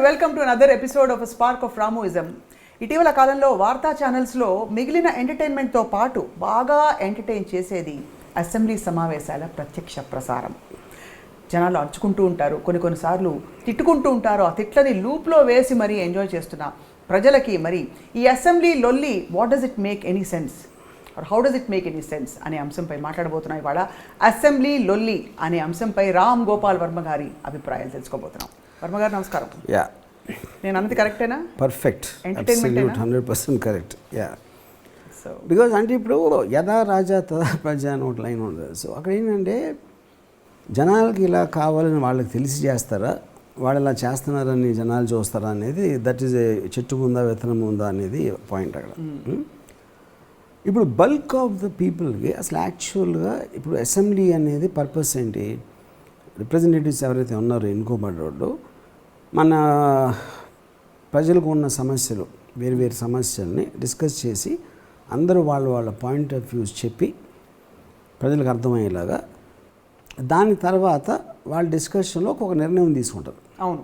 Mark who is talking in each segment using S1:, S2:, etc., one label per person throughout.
S1: Welcome to another episode of spark of Ramoism. ఇటీవల కాలంలో వార్తా ఛానల్స్లో మిగిలిన ఎంటర్టైన్మెంట్తో పాటు బాగా ఎంటర్టైన్ చేసేది అసెంబ్లీ సమావేశాల ప్రత్యక్ష ప్రసారం. జనాలు అరుచుకుంటూ ఉంటారు, కొన్నిసార్లు తిట్టుకుంటూ ఉంటారు. ఆ తిట్లని లూప్లో వేసి మరీ ఎంజాయ్ చేస్తున్న ప్రజలకి మరి ఈ అసెంబ్లీ లొల్లి what does it make any sense or how does it make any sense అనే అంశంపై మాట్లాడబోతున్నాం. ఇవాళ అసెంబ్లీ లొల్లి అనే అంశంపై రామ్ గోపాల్ వర్మ గారి అభిప్రాయాలు తెలుసుకోబోతున్నాం. వర్మ గారు నమస్కారం.
S2: యా,
S1: నేను అన్నది కరెక్టేనా?
S2: Perfect,
S1: entertainment
S2: 100% correct. Yeah,
S1: so
S2: because అంటే ఇప్పుడు యథా రాజా తదా ప్రజ అని ఒక లైన్ ఉంటుంది. సో అక్కడ ఏంటంటే జనాలకి ఇలా కావాలని వాళ్ళకి తెలిసి చేస్తారా, వాళ్ళు ఇలా చేస్తున్నారని జనాలు చూస్తారా అనేది, దట్ ఈజ్ ఏ చెట్టు ఉందా విత్తనం ఉందా అనేది పాయింట్ అక్కడ. ఇప్పుడు బల్క్ ఆఫ్ ద పీపుల్కి అసలు యాక్చువల్గా ఇప్పుడు అసెంబ్లీ అనేది పర్పస్ ఏంటి? రిప్రజెంటేటివ్స్ ఎవరైతే ఉన్నారో ఎన్నుకోబడ్డోళ్ళు మన ప్రజలకు ఉన్న సమస్యలు, వేరు సమస్యల్ని డిస్కస్ చేసి అందరూ వాళ్ళ పాయింట్ ఆఫ్ వ్యూస్ చెప్పి ప్రజలకు అర్థమయ్యేలాగా దాని తర్వాత వాళ్ళ డిస్కషన్లో ఒక నిర్ణయం తీసుకుంటారు.
S1: అవును,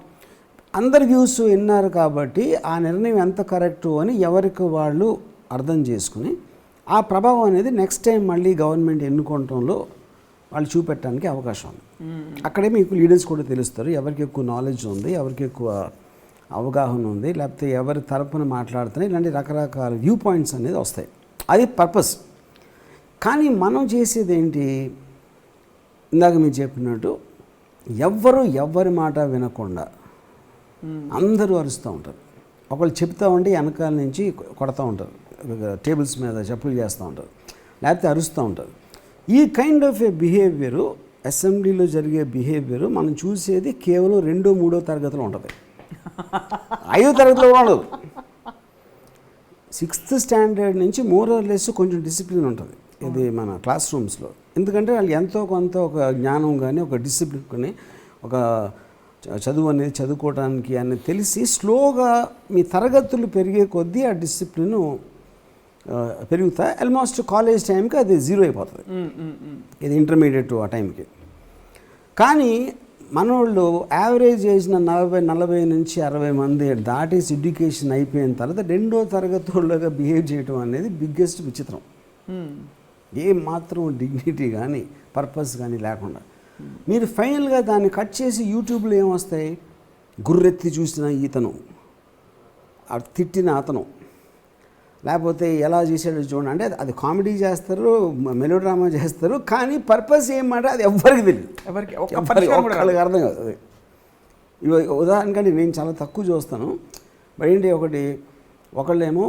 S2: అందరి వ్యూస్ విన్నారు కాబట్టి ఆ నిర్ణయం ఎంత కరెక్టు అని ఎవరికి వాళ్ళు అర్థం చేసుకుని ఆ ప్రభావం అనేది నెక్స్ట్ టైం మళ్ళీ గవర్నమెంట్ ఎన్నుకోవటంలో వాళ్ళు చూపెట్టడానికి అవకాశం ఉంది. అక్కడే మీకు లీడర్స్ కూడా తెలుస్తారు, ఎవరికి ఎక్కువ నాలెడ్జ్ ఉంది, ఎవరికి ఎక్కువ అవగాహన ఉంది, లేకపోతే ఎవరి తరపున మాట్లాడుతున్నాయి, ఇలాంటి రకరకాల వ్యూ పాయింట్స్ అనేది వస్తాయి. అది పర్పస్. కానీ మనం చేసేది ఏంటి? ఇందాక మీరు చెప్పినట్టు ఎవరి మాట వినకుండా అందరూ అరుస్తూ ఉంటారు. ఒకళ్ళు చెప్తా ఉంటే వెనకాల నుంచి కొడతా ఉంటారు, టేబుల్స్ మీద చెప్పులు చేస్తూ ఉంటారు, లేకపోతే అరుస్తూ ఉంటారు. ఈ కైండ్ ఆఫ్ ఏ బిహేవియరు, అసెంబ్లీలో జరిగే బిహేవియరు మనం చూసేది కేవలం 2, 3 తరగతిలో ఉంటుంది, 5వ తరగతిలో కూడా ఉండదు. 6th స్టాండర్డ్ నుంచి మోర్ ఆర్ లెస్ కొంచెం డిసిప్లిన్ ఉంటుంది ఇది మన క్లాస్ రూమ్స్లో. ఎందుకంటే వాళ్ళు ఎంతో కొంత ఒక జ్ఞానం కానీ ఒక డిసిప్లిన్ కానీ ఒక చదువు అనేది చదువుకోవడానికి అనేది తెలిసి స్లోగా మీ తరగతులు పెరిగే కొద్దీ ఆ డిసిప్లిన్ పెరుగుతాయి. ఆల్మోస్ట్ కాలేజ్ టైంకి అది 0 అయిపోతుంది, ఇది ఇంటర్మీడియట్ ఆ టైంకి. కానీ మనోళ్ళు యావరేజ్ చేసిన 40 నుంచి 60 మంది దాటేసి ఎడ్యుకేషన్ అయిపోయిన తర్వాత 2వ తరగతి వాళ్ళగా బిహేవ్ చేయడం అనేది బిగ్గెస్ట్ విచిత్రం. ఏం మాత్రం డిగ్నిటీ కానీ పర్పస్ కానీ లేకుండా మీరు ఫైనల్గా దాన్ని కట్ చేసి యూట్యూబ్లో ఏమొస్తాయి? గుర్రెత్తి చూసిన ఈతను, తిట్టిన అతను, లేకపోతే ఎలా చేశాడో చూడండి. అంటే అది కామెడీ చేస్తారు, మెలో డ్రామా చేస్తారు, కానీ పర్పస్ ఏమంటే అది ఎవ్వరికి తెలియదు, ఒక్కళ్ళకి అర్థం కాదు. అది ఉదాహరణకంటే నేను చాలా తక్కువ చూస్తాను. బట్ ఏంటి, ఒకళ్ళేమో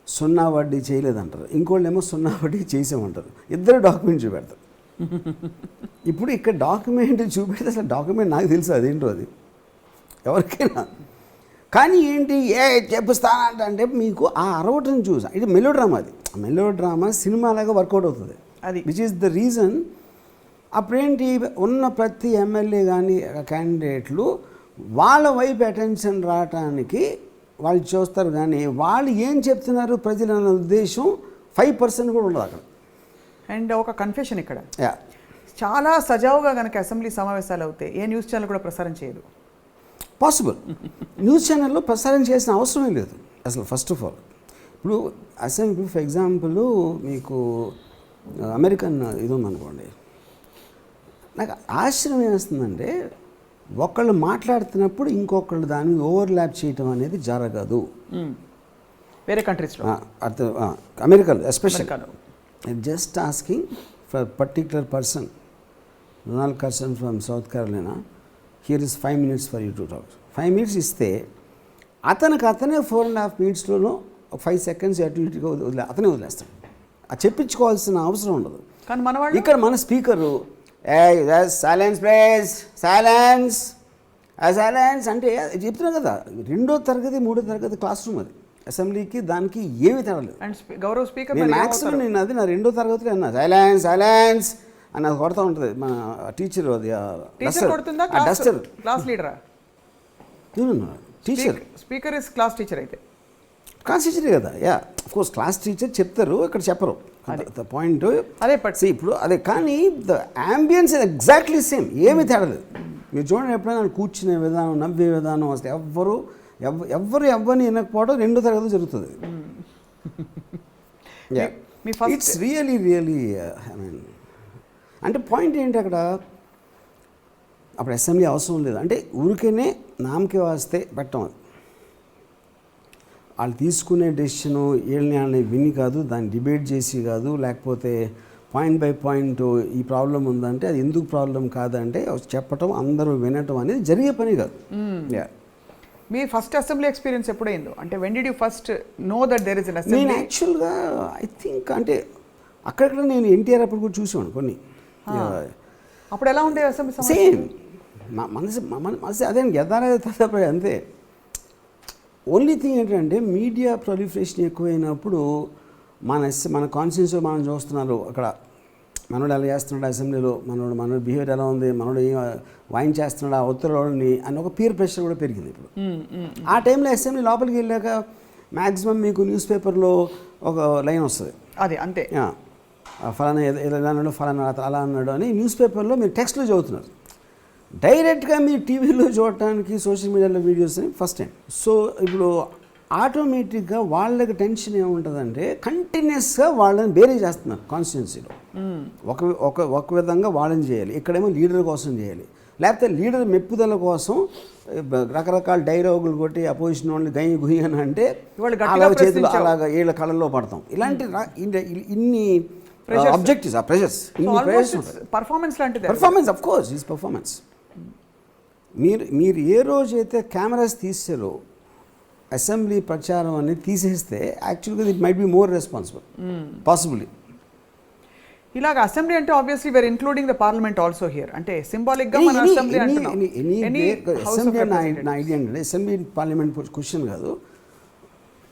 S2: 0 వడ్డీ చేయలేదంటారు, ఇంకోళ్ళేమో 0 వడ్డీ చేసామంటారు. ఇద్దరు డాక్యుమెంట్ చూపెడతారు. ఇప్పుడు ఇక్కడ డాక్యుమెంట్ చూపెడితే అసలు డాక్యుమెంట్ నాకు తెలుసు అదేంటో అది ఎవరికైనా. కానీ ఏంటి చెప్పుస్తానంటే మీకు ఆ అరవటం చూసా. ఇది మెలో డ్రామా, అది మెలో డ్రామా సినిమాలాగా వర్కౌట్ అవుతుంది అది, విచ్ ఈస్ ద రీజన్. అప్పుడేంటి, ఉన్న ప్రతి ఎమ్మెల్యే కానీ క్యాండిడేట్లు వాళ్ళ వైపు అటెన్షన్ రావటానికి వాళ్ళు చూస్తారు, కానీ వాళ్ళు ఏం చెప్తున్నారు ప్రజలు అన్న ఉద్దేశం 5% కూడా ఉండదు అక్కడ.
S1: అండ్ ఒక కన్ఫెషన్ ఇక్కడ, చాలా సజావుగా కనుక అసెంబ్లీ సమావేశాలు అవుతాయి ఏ న్యూస్ ఛానల్ కూడా ప్రసారం చేయదు.
S2: పాసిబుల్, న్యూస్ ఛానల్లో ప్రసారం చేసిన అవసరమే లేదు అసలు. ఫస్ట్ ఆఫ్ ఆల్ ఇప్పుడు అసెంబ్లీ ఫర్ ఎగ్జాంపుల్ మీకు అమెరికన్ ఇది ఉందనుకోండి, నాకు ఆశ్చర్యం వేస్తుందంటే ఒకళ్ళు మాట్లాడుతున్నప్పుడు ఇంకొకళ్ళు దాన్ని ఓవర్లాప్ చేయటం అనేది జరగదు
S1: వేరే కంట్రీస్లో.
S2: అమెరికాలో especially just asking for particular person, Donald Carson from south కేరళైనా, here is 5 minutes for you to talk. 5 minutes ఇస్తే అతనే 4.5 minutesలోనూ 5 seconds అటు ఇటుగా అతనే వదిలేస్తాడు. అది చెప్పించుకోవాల్సిన అవసరం ఉండదు.
S1: కానీ మన వాళ్ళు
S2: ఇక్కడ మన స్పీకరు సైలెన్స్ ప్లీజ్, సైలెన్స్ అంటే చెప్తున్నా కదా, 2వ తరగతి 3వ తరగతి క్లాస్ రూమ్ అది. అసెంబ్లీకి దానికి ఏమి తేడలేదు.
S1: గౌరవ స్పీకర్
S2: మ్యాక్సిమం నేను అది నా 2వ తరగతిలో అన్నా సైలెన్స్ అని అది కొడతా ఉంటుంది మన టీచర్. అది డస్టర్,
S1: క్లాస్ లీడరా?
S2: Teacher,
S1: speaker is class teacher. అయితే
S2: క్లాస్ టీచరే కదా, yeah of course class teacher చెప్తారు, ఇక్కడ చెప్పరు. ద పాయింట్
S1: అదే
S2: ఇప్పుడు అదే, కానీ the ambience is exactly same, ఏమీ తేడలేదు. మీరు చూడండి, ఎప్పుడైనా కూర్చునే విధానం, నవ్వే విధానం, అసలు ఎవరిని వినకపోవడం 2వ తరగతి జరుగుతుంది. ఇట్స్ రియలీ ఐ మీన్, అంటే పాయింట్ ఏంటి అక్కడ, అప్పుడు అసెంబ్లీ అవసరం లేదు, అంటే ఊరికేనే నామకే వాస్తే పెట్టడం. అది వాళ్ళు తీసుకునే డెసిషను ఏళ్ళని విని కాదు, దాన్ని డిబేట్ చేసి కాదు, లేకపోతే పాయింట్ బై పాయింట్ ఈ ప్రాబ్లం ఉందంటే అది ఎందుకు ప్రాబ్లం కాదంటే చెప్పటం, అందరూ వినటం అనేది జరిగే పని కాదు.
S1: మీ ఫస్ట్ అసెంబ్లీ ఎక్స్పీరియన్స్ ఎప్పుడైందో, అంటే when did you first know that there is an assembly?
S2: నేను యాక్చువల్గా ఐ థింక్ అంటే అక్కడక్కడ నేను ఎన్టీఆర్ అప్పుడు కూడా చూసాను కొన్ని.
S1: అప్పుడు ఎలా ఉండేది అసెంబ్లీ?
S2: సేమ్ మనసు అదే యథార్థ అంతే. ఓన్లీ థింగ్ ఏంటంటే మీడియా ప్రొలిఫరేషన్ ఎక్కువైనప్పుడు మన కాన్స్టిట్యూన్సీ మనం చూస్తున్నారు, అక్కడ మనోడు ఎలా చేస్తున్నాడు అసెంబ్లీలో, మనోడు బిహేవియర్ ఎలా ఉంది, మనోడు ఏం వాయించేస్తున్నాడు ఆ ఉత్తర్వులని అని ఒక పీర్ ప్రెషర్ కూడా పెరిగింది ఇప్పుడు. ఆ టైంలో అసెంబ్లీ లోపలికి వెళ్ళాక మ్యాక్సిమం మీకు న్యూస్ పేపర్లో ఒక లైన్ వస్తుంది,
S1: అదే అంతే,
S2: ఫలానా ఎలా అన్నాడు, ఫలానా అలా అన్నాడు అని న్యూస్ పేపర్లో మీరు టెక్స్ట్లో చదువుతున్నారు. డైరెక్ట్గా మీరు టీవీలో చూడటానికి సోషల్ మీడియాలో వీడియోస్ ఫస్ట్ టైం. సో ఇప్పుడు ఆటోమేటిక్గా వాళ్ళకి టెన్షన్ ఏముంటుందంటే కంటిన్యూస్గా వాళ్ళని బేరీ చేస్తున్నారు కాన్స్టిట్యున్సీలో. ఒక విధంగా వాళ్ళని చేయాలి, ఇక్కడేమో లీడర్ కోసం చేయాలి, లేకపోతే లీడర్ మెప్పుదల కోసం రకరకాల డైలాగులు కొట్టి అపోజిషన్ వాళ్ళని గయ్యి గుయ్యి అని అంటే అలాగ చేతులు అలాగ వీళ్ళ కళ్ళల్లో పడతాం. ఇలాంటి ఇన్ని ఆబ్జెక్టివ్స్, ఆ ప్రెషర్స్, ఇన్ని ప్రెషర్స్.
S1: పర్ఫార్మెన్స్ లాంటిది,
S2: performance of course is performance. మీరు ఏ రోజైతే కెమెరాస్ తీసారో అసెంబ్లీ ప్రచారం అనేది తీసేస్తే యాక్చువల్గా it might be more responsible possibly.
S1: ఇలాగ అసెంబ్లీ అంటే obviously we're including the parliament also here, అంటే సింబాలిక్ గా మన అసెంబ్లీ అంటున్నాం.
S2: అసెంబ్లీ నా ఐడియా అంటే అసెంబ్లీ పార్లమెంట్ క్వశ్చన్ కాదు,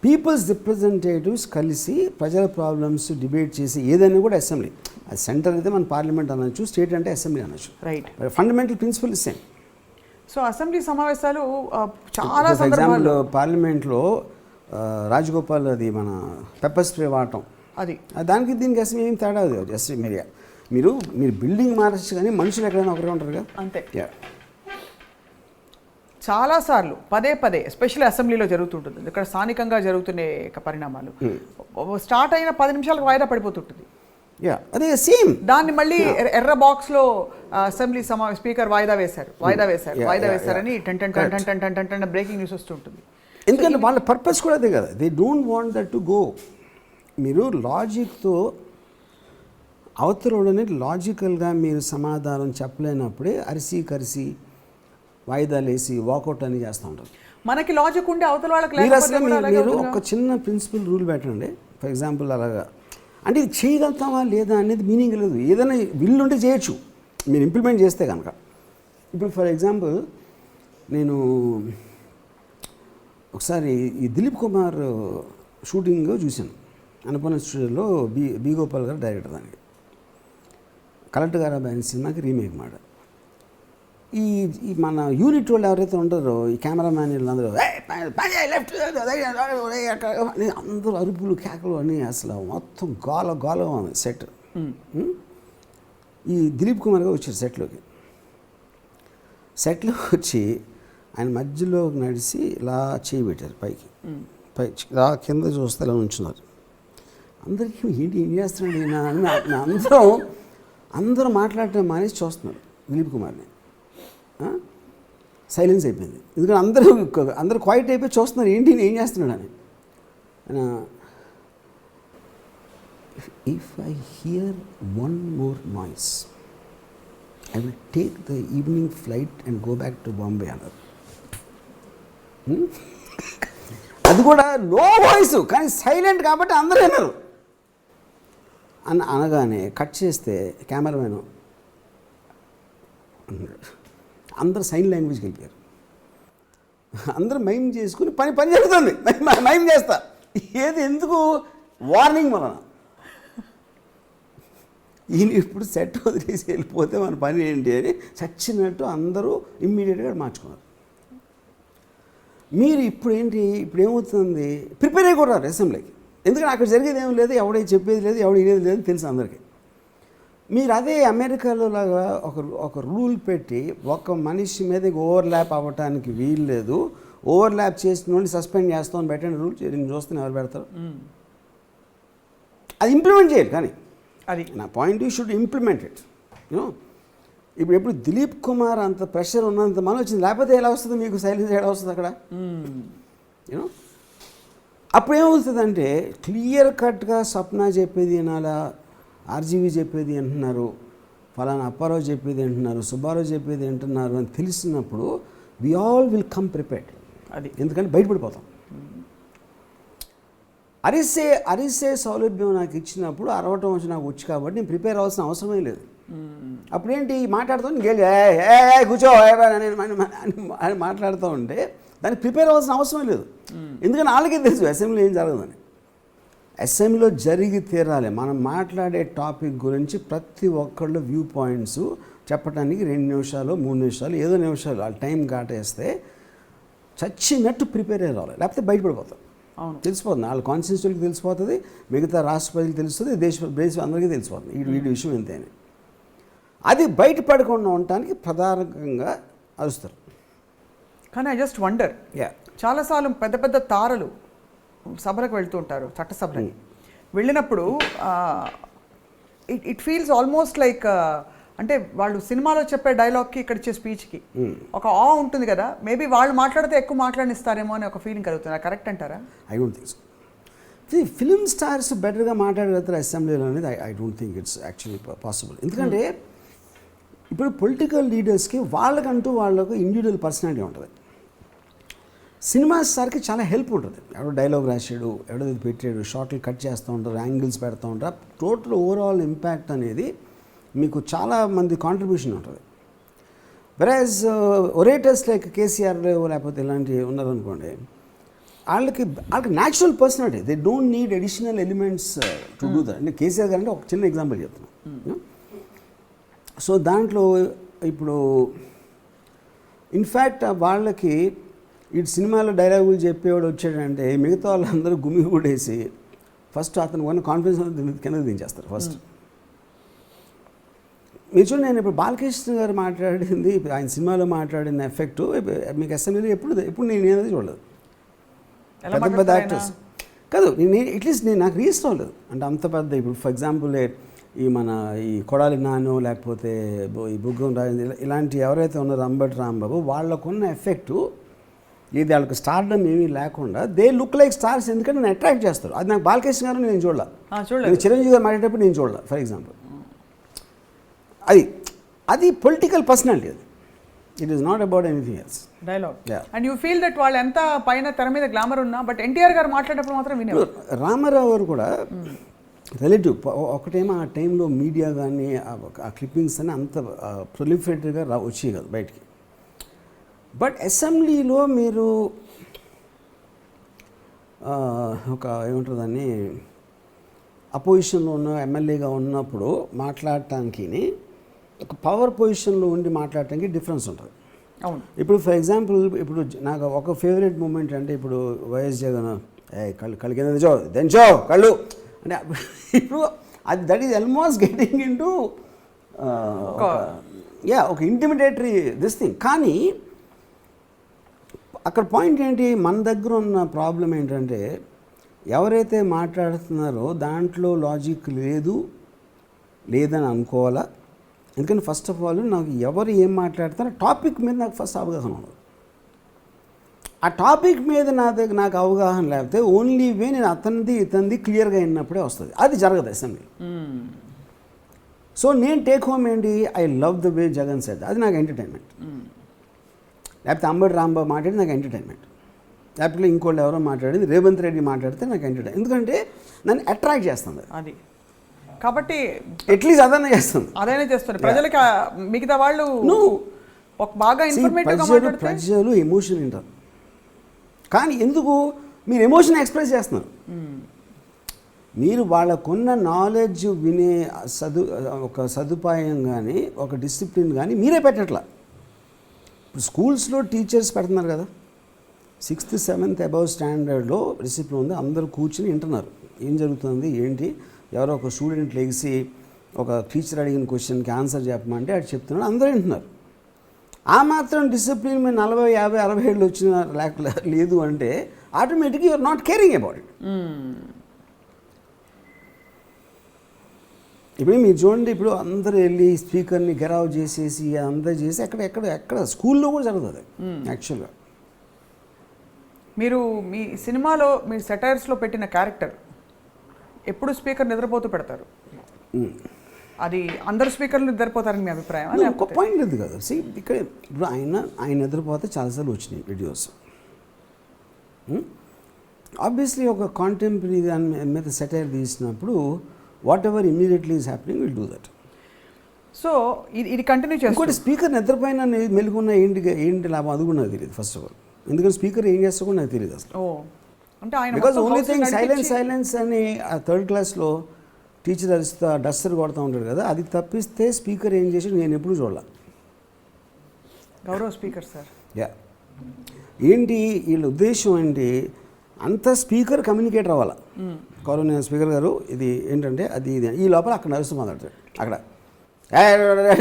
S2: పీపుల్స్ రిప్రజెంటేటివ్స్ కలిసి ప్రజల ప్రాబ్లమ్స్ డిబేట్ చేసి ఏదైనా కూడా అసెంబ్లీ. అది సెంటర్ అయితే మన పార్లమెంట్ అనొచ్చు, స్టేట్ అంటే అసెంబ్లీ అనొచ్చు,
S1: right.
S2: Fundamental principal is same.
S1: So assembly సమావేశాలు చాలా
S2: సందర్భాల్లో పార్లమెంట్లో రాజగోపాల్ అది మన పెప్పర్ స్ప్రే వాడటం, అది దానికి దీనికి అసలు ఏం తేడా అది జస్ట్ మీరు బిల్డింగ్ మార్చచ్చు కానీ మనుషులు ఎక్కడైనా ఒకరే ఉంటారు కదా,
S1: అంతే. చాలాసార్లు పదే ఎస్పెషల్లీ అసెంబ్లీలో జరుగుతుంటుంది, ఇక్కడ స్థానికంగా జరుగుతున్న పరిణామాలు స్టార్ట్ అయిన 10 నిమిషాలకు వాయిదా పడిపోతుంటుంది.
S2: అదే సేమ్,
S1: దాన్ని మళ్ళీ ఎర్ర బాక్స్ లో అసెంబ్లీ స్పీకర్ వాయిదా వేశారని టెన్ బ్రేకింగ్ న్యూస్ వస్తుంటుంది.
S2: ఎందుకంటే వాళ్ళ పర్పస్ కూడా అదే కదా, they don't want that to go. మీరు లాజిక్తో అవతలని లాజికల్గా మీరు సమాధానం చెప్పలేనప్పుడే కరిసి వాయిదాలు వేసి వాకౌట్ అని చేస్తూ ఉంటారు.
S1: మనకి లాజిక్ ఉండే అవతల వాళ్ళకి
S2: మీరు ఒక చిన్న ప్రిన్సిపల్ రూల్ పెట్టండి, ఫర్ ఎగ్జాంపుల్ అలాగా, అంటే ఇది చేయగలుగుతామా లేదా అనేది మీనింగ్ లేదు. ఏదైనా విల్లు ఉంటే చేయొచ్చు మీరు ఇంప్లిమెంట్ చేస్తే కనుక. ఇప్పుడు ఫర్ ఎగ్జాంపుల్ నేను ఒకసారి ఈ దిలీప్ కుమార్ షూటింగ్ చూశాను అనుపన్న స్టూడియోలో. బి గోపాల్ గారు డైరెక్టర్, దానికి కలెక్టర్ గారు అబ్బాయి సినిమాకి రీమేక్ మాట. ఈ మన యూనిట్ వాళ్ళు ఎవరైతే ఉంటారో ఈ కెమెరామ్యాన్ వీళ్ళందరూ అందరూ అరుపులు కేకలు అని అసలు మొత్తం గోల ఉంది సెట్. ఈ దిలీప్ కుమార్ గారు వచ్చారు సెట్లోకి వచ్చి ఆయన మధ్యలో నడిచి ఇలా చేయి పెట్టారు పైకి ఇలా కింద చూస్తే ఇలా ఉంచున్నారు. అందరికీ ఏం చేస్తున్నాడు అందరూ మాట్లాడటం మానేసి చూస్తున్నారు దిలీప్ కుమార్ని. సైలెన్స్ అయిపోయింది, ఎందుకంటే అందరూ క్వైట్ అయిపోయి చూస్తున్నారు ఏంటి ఏం చేస్తున్నాడు అని. If I here one more noise I will take the evening flight and go back to Bombay అన్నారు. అది కూడా లో వాయిస్ కానీ సైలెంట్ కాబట్టి అందరూ విన్నారు అనగానే కట్ చేస్తే కెమెరామెన్ అందరూ సైన్ లాంగ్వేజ్కి వెళ్ళిపోయారు. అందరూ మైమ్ చేసుకుని పని జరుగుతుంది, మైమ్ చేస్తా ఏది ఎందుకు వార్నింగ్ వలన. ఈయన ఇప్పుడు సెట్ వదిలేసి వెళ్ళిపోతే మన పని ఏంటి అని చచ్చినట్టు అందరూ ఇమ్మీడియట్గా మార్చుకున్నారు. మీరు ఇప్పుడు ఏమవుతుంది, ప్రిపేర్ అయ్యకూడదు అసెంబ్లీకి. ఎందుకంటే అక్కడ జరిగేది ఏం లేదు, ఎవడే చెప్పేది లేదు, ఎవడు వినేది లేదు తెలుసు అందరికీ. మీరు అదే అమెరికాలో లాగా ఒక రూల్ పెట్టి ఒక మనిషి మీద ఓవర్లాప్ అవ్వటానికి వీలు లేదు, ఓవర్లాప్ చేసిన నుండి సస్పెండ్ చేస్తామని పెట్టండి రూల్. నేను చూస్తాను ఎవరు పెడతారు. అది ఇంప్లిమెంట్ చేయాలి. కానీ
S1: అది
S2: నా point, you should implement it. You know ఎప్పుడు దిలీప్ కుమార్ అంత ప్రెషర్ ఉన్నంత మనం వచ్చింది, లేకపోతే ఎలా వస్తుంది మీకు సైలెన్స్ ఎలా వస్తుంది అక్కడ? యూనో అప్పుడు ఏమవుతుందంటే క్లియర్ కట్గా స్వప్న చెప్పేది వినాలా, ఆర్జీవి చెప్పేది అంటున్నారు, ఫలానా అప్పారావు చెప్పేది అంటున్నారు, సుబ్బారావు చెప్పేది అంటున్నారు అని తెలిసినప్పుడు we all will come prepared.
S1: అది
S2: ఎందుకంటే బయటపడిపోతాం. అరిసే సౌలభ్యం నాకు ఇచ్చినప్పుడు అరవటం వచ్చి నాకు వచ్చు కాబట్టి నేను ప్రిపేర్ అవ్వాల్సిన అవసరమే లేదు. అప్పుడేంటి మాట్లాడుతూ ఇంకేం కూర్చో అని మాట్లాడుతూ ఉంటే దానికి ప్రిపేర్ అవ్వాల్సిన అవసరం లేదు. ఎందుకంటే వాళ్ళకే తెలుసు అసెంబ్లీలో ఏం జరగదని. అసెంబ్లీలో జరిగి తీరాలి. మనం మాట్లాడే టాపిక్ గురించి ప్రతి ఒక్కళ్ళు వ్యూ పాయింట్స్ చెప్పడానికి 2 నిమిషాలు 3 నిమిషాలు ఏదో నిమిషాలు వాళ్ళ టైం కాటేస్తే చచ్చినట్టు ప్రిపేర్ అయ్యి రావాలి, లేకపోతే బయటపడిపోతాం. తెలిసిపోతుంది, వాళ్ళ కాన్స్టిట్యూన్సీకి తెలిసిపోతుంది, మిగతా రాష్ట్ర ప్రజలకు తెలుస్తుంది, దేశం అందరికీ తెలిసిపోతుంది వీడి విషయం ఎంత అని. అది బయటపడకుండా ఉండటానికి ప్రధానంగా అరుస్తారు.
S1: కానీ ఐ జస్ట్ వండర్, చాలాసార్లు పెద్ద పెద్ద తారలు సభలకు వెళ్తూ ఉంటారు, చట్టసభలకి వెళ్ళినప్పుడు ఇట్ ఫీల్స్ ఆల్మోస్ట్ లైక్ అంటే వాళ్ళు సినిమాలో చెప్పే డైలాగ్కి ఇక్కడ ఇచ్చే స్పీచ్కి ఒక ఉంటుంది కదా, మేబీ వాళ్ళు మాట్లాడితే ఎక్కువ మాట్లాడిస్తారేమో అని ఒక ఫీలింగ్ కలుగుతుంది. కరెక్ట్ అంటారా?
S2: I don't think so. Film stars బెటర్గా మాట్లాడగలుగుతారు అసెంబ్లీలో అనేది I don't think it's actually possible. ఎందుకంటే ఇప్పుడు పొలిటికల్ లీడర్స్కి వాళ్ళకు ఇండివిజువల్ పర్సనాలిటీ ఉంటుంది. సినిమా స్టార్కి చాలా హెల్ప్ ఉంటుంది. ఎవడో డైలాగ్ రాశాడు, ఎవడో పెట్టాడు, షార్ట్లు కట్ చేస్తూ ఉంటారు, యాంగిల్స్ పెడుతూ ఉంటారు. టోటల్ ఓవరాల్ ఇంపాక్ట్ అనేది మీకు చాలా మంది కాంట్రిబ్యూషన్ ఉంటుంది. వెరాజ్ ఒరేటర్స్ లైక్ కేసీఆర్ లేకపోతే ఇలాంటివి ఉన్నారనుకోండి, వాళ్ళకి natural personality, they don't need additional elements to do that. అంటే కేసీఆర్ గారు అంటే ఒక చిన్న ఎగ్జాంపుల్ చెప్తున్నాను. సో దాంట్లో ఇప్పుడు ఇన్ఫ్యాక్ట్ వాళ్ళకి ఇటు సినిమాలో డైలాగులు చెప్పేవాడు వచ్చాడంటే మిగతా వాళ్ళందరూ గుమిగూడేసి ఫస్ట్ అతను కొన్ని కాన్ఫిడెన్స్ కింద దించేస్తారు. ఫస్ట్ మీరు చూడండి, నేను ఇప్పుడు బాలకృష్ణ గారు మాట్లాడింది, ఆయన సినిమాలో మాట్లాడిన ఎఫెక్ట్ మీకు అసెంబ్లీలో ఎప్పుడు నేను ఏదైతే చూడలేదు. పెద్ద పెద్ద యాక్టర్స్ కాదు, అట్లీస్ట్ నాకు రీచ్ అవ్వలేదు. అంటే అంత పెద్ద ఇప్పుడు ఫర్ ఎగ్జాంపుల్ ఈ కొడాలి నాను లేకపోతే ఈ బుగ్గం రాజేంద్ర ఇలాంటి ఎవరైతే ఉన్నారో అంబటి రాంబాబు, వాళ్ళకున్న ఎఫెక్టు ఇది వాళ్ళకి స్టార్డమ్ ఏమీ లేకుండా దే లుక్ లైక్ స్టార్స్. ఎందుకంటే నేను అట్రాక్ట్ చేస్తారు. అది నాకు బాలకృష్ణ గారు నేను చూడలేదు, చిరంజీవి గారు మాట్లాడేటప్పుడు నేను చూడలేదు ఫర్ ఎగ్జాంపుల్. అది పొలిటికల్ పర్సనాలిటీ, అది it is not about anything else.
S1: Dialogue and you feel that వాళ్ళు ఎంత పైన తెర మీద గ్లామర్ ఉన్నా బట్ ఎన్టీఆర్ గారు మాట్లాడేటప్పుడు మాత్రం వినేవారు.
S2: రామారావు గారు కూడా రిలేటివ్ ఒకటేమో ఆ టైంలో మీడియా కానీ ఆ క్లిప్పింగ్స్ అని అంత ప్రొలిఫరేటెడ్గా వచ్చేవి కదా బయటికి. బట్ అసెంబ్లీలో మీరు ఒక ఏముంటుందని అపోజిషన్లో ఉన్న ఎమ్మెల్యేగా ఉన్నప్పుడు మాట్లాడటానికి ఒక పవర్ పొజిషన్లో ఉండి మాట్లాడటానికి డిఫరెన్స్ ఉంటుంది.
S1: అవును.
S2: ఇప్పుడు ఫర్ ఎగ్జాంపుల్ ఇప్పుడు నాకు ఒక ఫేవరెట్ మూమెంట్ అంటే ఇప్పుడు వైఎస్ జగన్ కళ్ళు కింద దించో కళ్ళు అంటే ఇప్పుడు అది that is almost getting in to ఒక ఇంటిమిడేటరీ దిస్ థింగ్. కానీ అక్కడ పాయింట్ ఏంటి, మన దగ్గర ఉన్న ప్రాబ్లం ఏంటంటే ఎవరైతే మాట్లాడుతున్నారో దాంట్లో లాజిక్ లేదని అనుకోవాలా. ఎందుకంటే ఫస్ట్ ఆఫ్ ఆల్ నాకు ఎవరు ఏం మాట్లాడుతారో టాపిక్ మీద నాకు ఫస్ట్ అవగాహన ఉండదు. ఆ టాపిక్ మీద నాకు అవగాహన లేకపోతే ఓన్లీ వే నేను ఇతనిది క్లియర్గా విన్నప్పుడే వస్తుంది. అది జరగదు అసెంబ్లీ. సో నేను టేక్ హోమ్ ఏంటి, I love the way Jagan said, అది నాకు ఎంటర్టైన్మెంట్. లేకపోతే అంబటి రాంబాబు మాట్లాడి నాకు ఎంటర్టైన్మెంట్, లేకపోతే ఇంకోళ్ళు ఎవరో మాట్లాడింది రేవంత్ రెడ్డి మాట్లాడితే నాకు ఎంటర్టైన్. ఎందుకంటే నన్ను అట్రాక్ట్ చేస్తుంది
S1: అది. కాబట్టి
S2: అట్లీస్ట్ అదైనా చేస్తుంది,
S1: అదైనా చేస్తారు ప్రజలకి. మిగతా వాళ్ళు ఒక బాగా
S2: ప్రజలు ఎమోషన్ వింటారు, కానీ ఎందుకు మీరు ఎమోషన్ ఎక్స్ప్రెస్ చేస్తున్నారు. మీరు వాళ్ళకున్న నాలెడ్జ్ వినే ఒక సదుపాయం కానీ ఒక డిసిప్లిన్ కానీ మీరే పెట్టట్లా. ఇప్పుడు స్కూల్స్లో టీచర్స్ పెడుతున్నారు కదా, 6th 7th అబౌవ్ స్టాండర్డ్లో డిసిప్లిన్ ఉంది, అందరూ కూర్చుని వింటున్నారు ఏం జరుగుతుంది ఏంటి. ఎవరో ఒక స్టూడెంట్ లెగిసి ఒక టీచర్ అడిగిన క్వశ్చన్కి ఆన్సర్ చెప్పమంటే అటు చెప్తున్నాడు, అందరూ వింటున్నారు. ఆ మాత్రం డిసిప్లిన్ మీరు 40, 50, 60 ఏళ్ళు వచ్చిన లేదు అంటే ఆటోమేటిక్గా you're not caring about it. ఇప్పుడు మీరు చూడండి, ఇప్పుడు అందరూ వెళ్ళి స్పీకర్ని గెరావ్ చేసేసి అందరూ చేసి ఎక్కడ స్కూల్లో కూడా జరుగుతుంది యాక్చువల్గా.
S1: మీరు మీ సినిమాలో మీరు సెటైర్స్లో పెట్టిన క్యారెక్టర్ ఎప్పుడు స్పీకర్ నిద్రపోతూ పెడతారు, అది అందరు స్పీకర్లు నిద్రపోతారని మీ అభిప్రాయం? అది
S2: ఒక పాయింట్ లేదు కదా. ఇక్కడ ఇప్పుడు ఆయన నిద్రపోతే చాలాసార్లు వచ్చినాయి వీడియోస్. ఆబ్వియస్లీ ఒక కాంటెంపరీ దాని మీద సెటైర్ తీసినప్పుడు what ever immediately is happening will do that.
S1: So ఇది కంటిన్యూ చేస్తాం.
S2: ఇంకోటి స్పీకర్ నిద్రపోయినా మెలుగున్న ఏంటి లాభం అది కూడా నాకు తెలియదు ఫస్ట్ ఆఫ్ ఆల్. ఎందుకంటే స్పీకర్ ఏం చేస్తా కూడా నాకు తెలియదు అసలు.
S1: అంటే ఆయన
S2: బికాజ్ ఓన్లీ థింగ్ సైలెన్స్ అని ఆ 3rd క్లాస్లో టీచర్ అరిస్తా డస్టర్ కొడతా ఉంటాడు కదా, అది తప్పిస్తే స్పీకర్ ఏం చేసి నేను ఎప్పుడు చూడాల.
S1: గౌరవ స్పీకర్ సార్
S2: యా ఏంటి వీళ్ళ ఉద్దేశం ఏంటి, అంత స్పీకర్ కమ్యూనికేటర్ అవ్వాలి. గౌరవనీయ స్పీకర్ గారు ఇది ఏంటంటే అది ఇది ఈ లోపల అక్కడ నడుస్తూ మాట్లాడతాడు, అక్కడ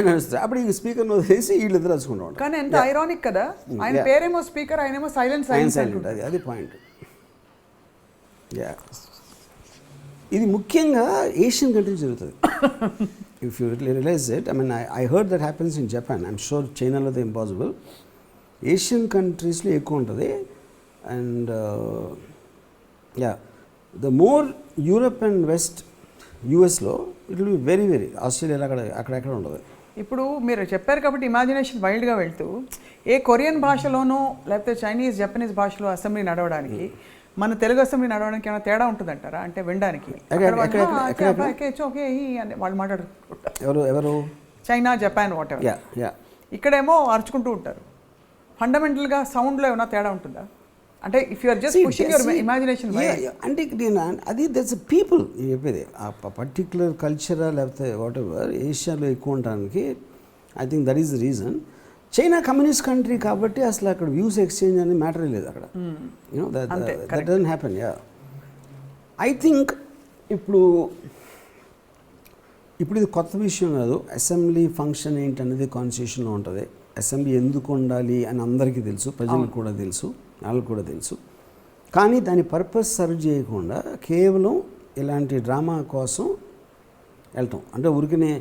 S2: నడుస్తాడు. అప్పుడు ఈ స్పీకర్ను వదిలేసి వీళ్ళు ఇద్దరు నడుచుకుంటూ ఉంటారు.
S1: కానీ ఎంత ఐరానిక్ కదా, ఆయన పేరేమో స్పీకర్, ఆయనేమో సైలెంట్.
S2: అది పాయింట్. యా ఇది ముఖ్యంగా ఏషియన్ కంట్రీస్ జరుగుతుంది. If you realise it, I heard that happens in Japan. I'm sure చైనాలో ద ఇంపాసిబుల్. ఏషియన్ కంట్రీస్లో ఎక్కువ ఉంటుంది. And yeah the more Europe and west యూఎస్లో it will be very very, ఆస్ట్రేలియాలో అక్కడెక్కడ ఉండదు.
S1: ఇప్పుడు మీరు చెప్పారు కాబట్టి ఇమాజినేషన్ వైల్డ్గా వెళ్తూ ఏ కొరియన్ భాషలోనూ లేకపోతే చైనీస్ జపనీస్ భాషలో అసెంబ్లీ నడవడానికి మన తెలుగు అసెంబ్లీ నడవడానికి ఏమైనా తేడా ఉంటుందంటారా? అంటే వినడానికి వాళ్ళు మాట్లాడుకుంటారు, ఎవరు చైనా జపాన్ వాట్ ఎవర్. ఇక్కడేమో అరుచుకుంటూ ఉంటారు. ఫండమెంటల్గా సౌండ్లో ఏమైనా తేడా ఉంటుందా? అంటే if you are just pushing your imagination.
S2: అంటే నేను అది దట్స్ పీపుల్ చెప్పేది ఆ పర్టిక్యులర్ కల్చరా లేకపోతే వాట్ ఎవర్ ఏషియాలో ఎక్కువ ఉండడానికి I think that is the reason. China communist country కాబట్టి అసలు అక్కడ వ్యూస్ ఎక్స్చేంజ్ అనేది మ్యాటరే లేదు అక్కడ. You know that doesn't happen. Yeah I think ఇప్పుడు ఇది కొత్త విషయం కాదు. అసెంబ్లీ ఫంక్షన్ ఏంటనేది కాన్స్టిట్యూషన్లో ఉంటుంది. అసెంబ్లీ ఎందుకు ఉండాలి అని అందరికీ తెలుసు, ప్రజలకు కూడా తెలుసు, వాళ్ళకు కూడా తెలుసు. కానీ దాని పర్పస్ సర్వ్ చేయకుండా కేవలం ఇలాంటి డ్రామా కోసం వెళ్తాం. అంటే ఊరికనే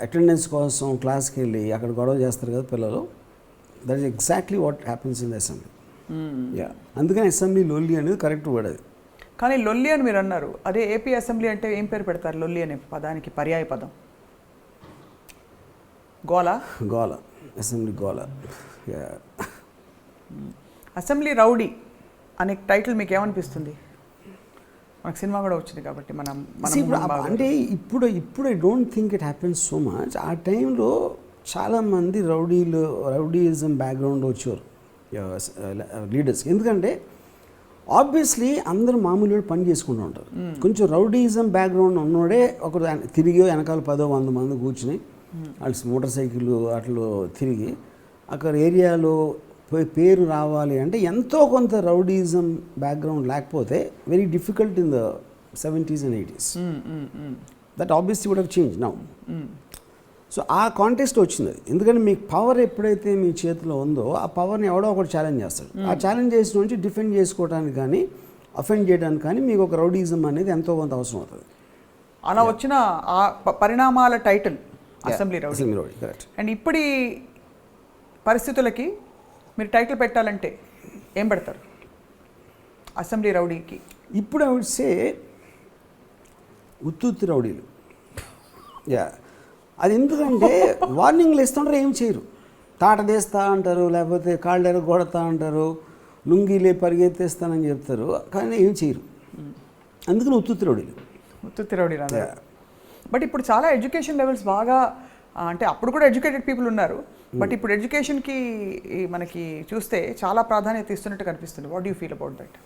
S2: అటెండెన్స్ కోసం క్లాస్కి వెళ్ళి అక్కడ గొడవ చేస్తారు కదా పిల్లలు. That is exactly what happens in the assembly. Yeah అందుకని అసెంబ్లీ లొల్లి అనేది కరెక్ట్ వర్డ్ అది.
S1: కానీ లొల్లి అని మీరు అన్నారు, అదే ఏపీ అసెంబ్లీ అంటే ఏం పేరు పెడతారు? లొల్లి అనే పదానికి పర్యాయ పదం గోల. అసెంబ్లీ గోల. అసెంబ్లీ రౌడీ అనే టైటిల్ మీకు ఏమనిపిస్తుంది? మనకు సినిమా కూడా వచ్చింది కాబట్టి మనం
S2: అంటే ఇప్పుడు I don't think it happens so much. ఆ టైంలో చాలామంది రౌడీయిజం బ్యాక్గ్రౌండ్ వచ్చారు లీడర్స్. ఎందుకంటే ఆబ్వియస్లీ అందరూ మామూలు పని చేసుకుంటూ ఉంటారు. కొంచెం రౌడీయిజం బ్యాక్గ్రౌండ్ ఉన్నోడే ఒకరు తిరిగి వెనకాల 10-100 మంది కూర్చుని వాళ్ళు మోటార్ సైకిల్ అట్లు తిరిగి అక్కడ ఏరియాలో పేరు రావాలి అంటే ఎంతో కొంత రౌడీయిజం బ్యాక్గ్రౌండ్ లేకపోతే very difficult in the 70s and 80s. That obviously would have change now. So ఆ కాంటెస్ట్ వచ్చింది అది. ఎందుకంటే మీకు పవర్ ఎప్పుడైతే మీ చేతిలో ఉందో ఆ పవర్ని ఎవడో ఒకటి ఛాలెంజ్ చేస్తాడు. ఆ ఛాలెంజ్ చేసిన నుంచి డిఫెండ్ చేసుకోవడానికి కానీ అఫెండ్ చేయడానికి కానీ మీకు ఒక రౌడీయిజం అనేది ఎంతో కొంత అవసరం అవుతుంది.
S1: అలా వచ్చిన ఆ పరిణామాల title assembly rowdy.
S2: Correct.
S1: And ఇప్పటి పరిస్థితులకి మీరు టైటిల్ పెట్టాలంటే ఏం పెడతారు అసెంబ్లీ రౌడీకి?
S2: ఇప్పుడు ఐ వుడ్ సే ఉత్తుత్తి రౌడీలు. యా అది ఎందుకంటే వార్నింగ్లు ఇస్తుంటారు, ఏం చేయరు. తాట తీస్తా అంటారు, లేకపోతే కాళ్ళెర కొడతా అంటారు, లుంగీలే పరిగెత్తేస్తానని చెప్తారు, కానీ ఏం చేయరు. అందుకని ఉత్తుత్తి రౌడీలు.
S1: బట్ ఇప్పుడు చాలా ఎడ్యుకేషన్ లెవెల్స్ బాగా, అంటే అప్పుడు కూడా ఎడ్యుకేటెడ్ పీపుల్ ఉన్నారు, బట్ ఇప్పుడు ఎడ్యుకేషన్కి మనకి చూస్తే చాలా ప్రాధాన్యత ఇస్తున్నట్టు కనిపిస్తుంది. What do you feel about that?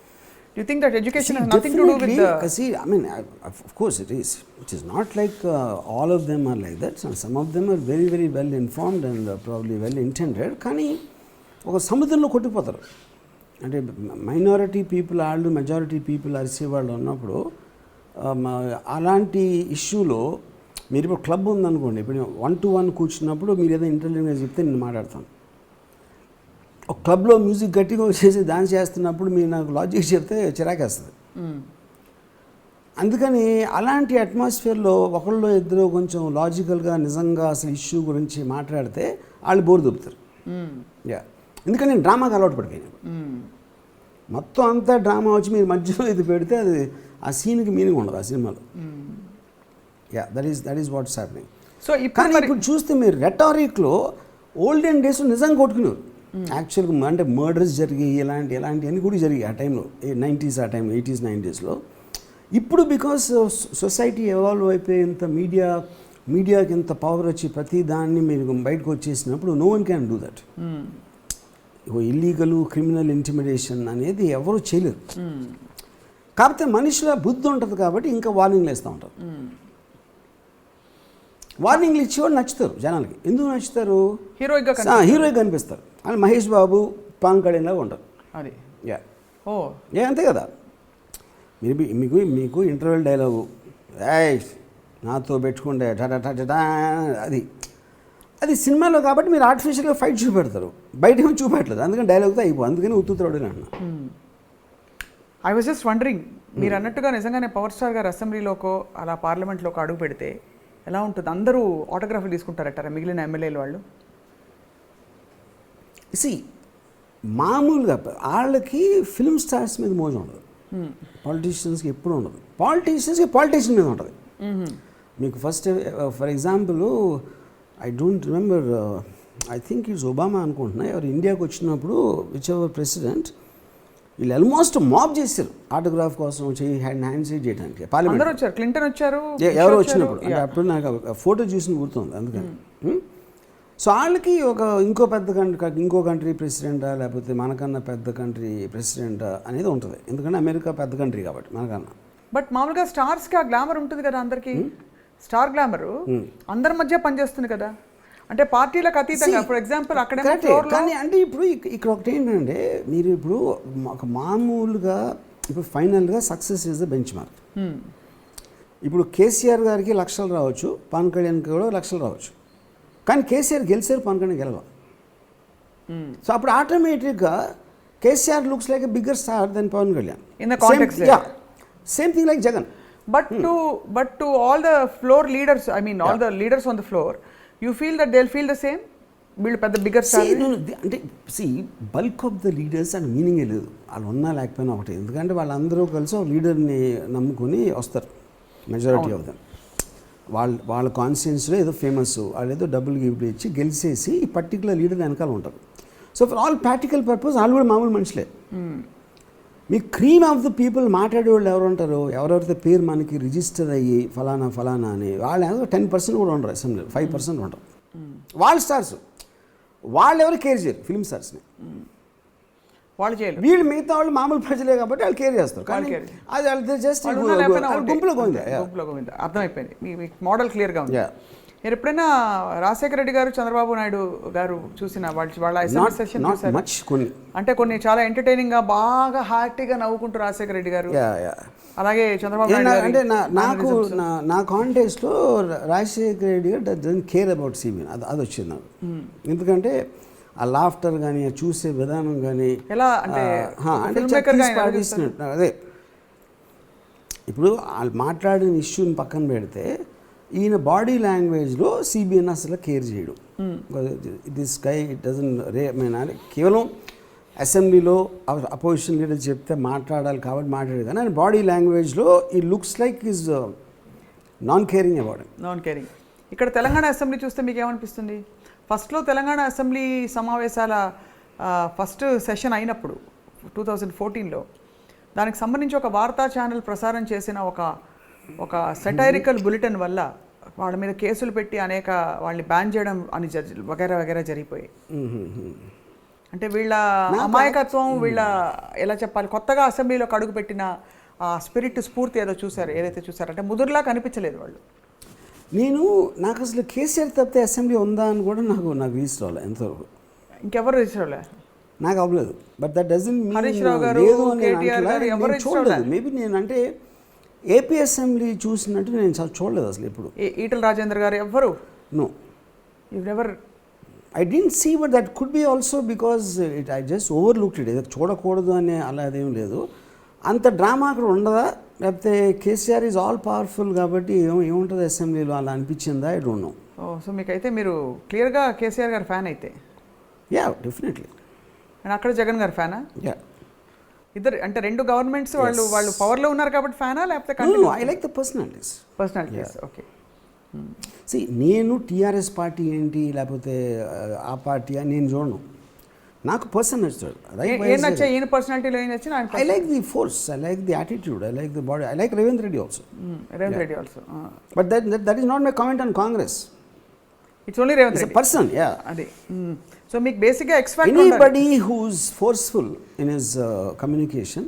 S1: Do you think that education has nothing to do with the...
S2: See, I mean, of course it is. It is not like all of them are like that. Some of them are very, very well informed and probably well intended. కానీ ఒక సముద్రంలో కొట్టుకుపోతారు. అంటే minority people వాళ్ళు majority people అరిసేవాళ్ళు ఉన్నప్పుడు అలాంటి ఇష్యూలో మీరు ఇప్పుడు క్లబ్ ఉందనుకోండి, ఇప్పుడు 1-to-1 కూర్చున్నప్పుడు మీరు ఏదో ఇంటెలిజెంట్గా చెప్తే నేను మాట్లాడతాను. ఒక క్లబ్లో మ్యూజిక్ గట్టిగా చేసి డాన్స్ చేస్తున్నప్పుడు మీరు నాకు లాజిక్ చెప్తే చిరాకేస్తుంది. అందుకని అలాంటి అట్మాస్ఫియర్లో ఒకళ్ళు ఇద్దరు కొంచెం లాజికల్గా నిజంగా అసలు ఇష్యూ గురించి మాట్లాడితే వాళ్ళు బోర్ దొబ్బుతారు. ఎందుకంటే నేను డ్రామాకి అలవాటు పడిపోయాను. మొత్తం అంతా డ్రామా వచ్చి మీరు మధ్యలో ఇది పెడితే అది ఆ సీన్కి మీనింగ్ ఉండదు ఆ సినిమాలో. That is what's happening.
S1: So
S2: కానీ ఇప్పుడు చూస్తే మీరు రెటారిక్లో ఓల్డెన్ డేస్లో నిజంగా కొట్టుకునేవారు. యాక్చువల్గా అంటే మర్డర్స్ జరిగాయి, ఇలాంటివన్నీ కూడా జరిగాయి ఆ టైంలో, 90s ఆ టైంలో, 80s 90sలో. ఇప్పుడు బికాస్ సొసైటీ ఎవాల్వ్ అయిపోయి ఇంత మీడియాకి ఇంత పవర్ వచ్చి ప్రతి దాన్ని మీరు బయటకు వచ్చేసినప్పుడు no one can do that. Illegal criminal intimidation అనేది ఎవరు చేయలేరు. కాకపోతే మనిషిలో బుద్ధి ఉంటుంది కాబట్టి ఇంకా వార్నింగ్లు వేస్తూ ఉంటారు. వార్నింగ్లు ఇచ్చేవాళ్ళు నచ్చుతారు జనాలకి. ఎందుకు నచ్చుతారు? హీరోయిక్ కనిపిస్తారు. అని మహేష్ బాబు, పవన్ కళ్యాణ్ లాగా ఉంటారు.
S1: అది
S2: అంతే కదా. మీకు ఇంటర్వెల్ డైలాగు నాతో పెట్టుకుంటే అది సినిమాలో కాబట్టి మీరు ఆర్టిఫిషియల్గా ఫైట్ చూపెడతారు, బయట ఏమో చూపెట్టలేదు. అందుకని డైలాగ్తో అయిపో, అందుకని ఉత్తుతాడు అన్న.
S1: ఐ వాజ్ జస్ట్ వండరింగ్, మీరు అన్నట్టుగా నిజంగానే పవర్ స్టార్ గారు అసెంబ్లీలోకో అలా పార్లమెంట్లోకి అడుగు పెడితే ఎలా ఉంటుంది? అందరూ ఆటోగ్రాఫ్లు తీసుకుంటారట మిగిలిన ఎమ్మెల్యేలు వాళ్ళు.
S2: మామూలుగా వాళ్ళకి ఫిల్మ్ స్టార్స్ మీద మోజు ఉండదు, పాలిటీషియన్స్కి ఎప్పుడు ఉండదు. పాలిటీషియన్ మీద ఉంటుంది. మీకు first for example I don't remember, I think it's Obama అనుకుంటున్నా, ఎవరు ఇండియాకి వచ్చినప్పుడు విచ్ ఎవర్ ప్రెసిడెంట్ వీళ్ళు ఆల్మోస్ట్ మాబ్ చేశారు ఆటోగ్రాఫ్ కోసం, హ్యాండ్ షేక్ చేయడానికి. పార్లమెంట్
S1: వచ్చారు, క్లింటన్ వచ్చారు,
S2: ఎవరు వచ్చినప్పుడు. అంటే అప్పుడు నాకు ఫోటో చూసిన గుర్తుంది. అందుకని సో వాళ్ళకి ఇంకో కంట్రీ ప్రెసిడెంటా లేకపోతే మనకన్నా పెద్ద కంట్రీ ప్రెసిడెంటా అనేది ఉంటుంది. ఎందుకంటే అమెరికా పెద్ద కంట్రీ కాబట్టి మనకన్నా.
S1: బట్ మామూలుగా స్టార్స్కి ఆ గ్లామర్ ఉంటుంది కదా, అందరికీ స్టార్ గ్లామర్ అందరి మధ్య పనిచేస్తుంది కదా. అంటే పార్టీలకు అతీతంగా ఫర్ ఎగ్జాంపుల్ అక్కడ.
S2: కానీ అంటే ఇప్పుడు ఇక్కడ ఒకటి ఏంటంటే, మీరు ఇప్పుడు ఒక మామూలుగా ఇప్పుడు ఫైనల్గా success is the bench mark. ఇప్పుడు కేసీఆర్ గారికి లక్షలు రావచ్చు, పవన్ కళ్యాణ్కి కూడా లక్షలు రావచ్చు. కానీ కేసీఆర్ గెలిచారు, పవన్ కళ్యాణ్ గెలవాలి. సో అప్పుడు ఆటోమేటిక్గా KCR looks like a bigger star than Pawan Kalyan. Same thing like Jagan.
S1: But to all the floor leaders, I mean all the leaders on the floor, you feel that they'll feel the same? వీళ్ళు పెద్ద bigger star
S2: అంటే bulk of the leaders and మీనింగే లేదు, వాళ్ళు ఉన్నా లేకపోయినా ఒకటి. ఎందుకంటే వాళ్ళందరూ కలిసి ఒక లీడర్ని నమ్ముకొని వస్తారు. మెజారిటీ ఆఫ్ దెమ్ వాళ్ళ కాన్స్టిట్యున్సీలో ఏదో ఫేమస్, వాళ్ళు ఏదో డబ్బులు గిఫ్ట్ ఇచ్చి గెలిచేసి ఈ పర్టికులర్ లీడర్ వెనకాల ఉంటారు. So for all practical purpose వాళ్ళు కూడా మామూలు మనుషులే. మీ క్రీమ్ ఆఫ్ ద పీపుల్ మాట్లాడేవాళ్ళు ఎవరు ఉంటారు? ఎవరెవరితో పేరు మనకి రిజిస్టర్ అయ్యి ఫలానా అని వాళ్ళు 10% కూడా ఉండరు అసెంబ్లీలో, 5% ఉంటారు. వాళ్ళ స్టార్స్ వాళ్ళు ఎవరు కేర్ చేయరు ఫిల్మ్ స్టార్స్ని.
S1: వాళ్ళు చేయరు.
S2: వీళ్ళు మిగతా వాళ్ళు మామూలు ప్రజలే కాబట్టి వాళ్ళు కేర్ చేస్తారు. కానీ అది వాళ్ళు జస్ట్ గుంపులో గోవిందా.
S1: అర్థమైపోయింది, మీ మోడల్ క్లియర్గా ఉంది. మీరు ఎప్పుడైనా రాజశేఖర రెడ్డి గారు, చంద్రబాబు నాయుడు గారు చూసిన వాళ్ళ అసెంబ్లీ సెషన్ చూసారు? అంటే కొన్ని చాలా ఎంటర్టైనింగ్ గా బాగా హ్యాపీగా నవ్వుకుంటూ రాజశేఖర రెడ్డి గారు, అలాగే చంద్రబాబు నాయుడు.
S2: అంటే నాకు నా కాంటెక్స్ట్లో రాజశేఖర రెడ్డి గారు డజంట్ కేర్ అబౌట్ సిబిఎన్, అది వచ్చింది నాకు. ఎందుకంటే ఆ లాఫ్టర్ కానీ చూసే విధానం కానీ
S1: ఎలా అంటే
S2: అదే ఇప్పుడు వాళ్ళు మాట్లాడిన ఇష్యూని పక్కన పెడితే ఈయన బాడీ లాంగ్వేజ్లో సిబిఎన్ అసలు కేర్ చేయడు. దిస్ గై ఇట్ డజన్ కేవలం అసెంబ్లీలో అపోజిషన్ లీడర్ చెప్తే మాట్లాడాలి కాబట్టి మాట్లాడారు, కానీ ఆయన బాడీ లాంగ్వేజ్లో ఈ looks like is non caring about
S1: non caring. ఇక్కడ తెలంగాణ అసెంబ్లీ చూస్తే మీకు ఏమనిపిస్తుంది? ఫస్ట్లో తెలంగాణ అసెంబ్లీ సమావేశాల ఫస్ట్ సెషన్ అయినప్పుడు 2014లో దానికి సంబంధించి ఒక వార్తా ఛానల్ ప్రసారం చేసిన ఒక సెటైరికల్ బులెటిన్ వల్ల వాళ్ళ మీద కేసులు పెట్టి అనేక వాళ్ళని బ్యాన్ చేయడం అని వగైరా జరిగిపోయాయి. అంటే వీళ్ళ అమాయకత్వం, వీళ్ళ ఎలా చెప్పాలి, కొత్తగా అసెంబ్లీలోకి అడుగు పెట్టిన ఆ స్పిరిట్, స్ఫూర్తి ఏదైతే చూసారో అంటే ముదురులా కనిపించలేదు వాళ్ళు.
S2: నాకు అసలు కేసీఆర్ తప్పితే అసెంబ్లీ ఉందా అని కూడా నాకు రిజిస్టర్ అవ్వలేదు ఎంతవరకు.
S1: ఇంకెవరు రిజిస్టర్ అవ్వలే.
S2: నాకు అవ్వలేదు. But that doesn't
S1: Harish Rao గారు,
S2: లేదు అని నేను
S1: కేటీఆర్ గారు
S2: అంటలా.
S1: ఎవరు
S2: నేను చూడలేదు. మేబీ నేను అంటే ఏపీ అసెంబ్లీ చూసినట్టు నేను చూడలేదు అసలు ఎప్పుడు.
S1: ఈటల రాజేందర్ గారు ఎవ్వరు
S2: నో,
S1: ఎవరు
S2: I don't see, but that could be also because I just overlooked it. ఏదో చూడకూడదు అనే అలా అదేం లేదు. అంత డ్రామా అక్కడ ఉండదా, లేకపోతే కేసీఆర్ ఈజ్ ఆల్ పవర్ఫుల్ కాబట్టి ఏముంటుంది అసెంబ్లీలో అలా అనిపించిందా, ఐ డోంట్ నో.
S1: సో మీకైతే మీరు క్లియర్గా కేసీఆర్ గారు ఫ్యాన్ అయితే?
S2: Yeah, definitely.
S1: అండ్ అక్కడ జగన్ గారు ఫ్యానా?
S2: యా,
S1: ఇద్దరు అంటే రెండు గవర్నమెంట్స్ వాళ్ళు పవర్లో ఉన్నారు కాబట్టి ఫ్యానా, లేకపోతే
S2: I like the personalities.
S1: Personalities. Okay.
S2: See, నేను టీఆర్ఎస్ పార్టీ ఏంటి లేకపోతే ఆ పార్టీ అని నేను చూడను. నాకు పర్సన్ నచ్చుతాడు.
S1: ఏం నచ్చా ఈయన పర్సనాలిటీలో ఏం నచ్చిన?
S2: I like the force, I like the attitude, I like the body, I like Revanth Reddy also.
S1: Revanth Reddy also.
S2: But that is not my comment on Congress.
S1: It's only Revanth Reddy
S2: person. Yeah,
S1: అది. సో మీకు బేసిక్గా expect
S2: anybody who's forceful in his communication,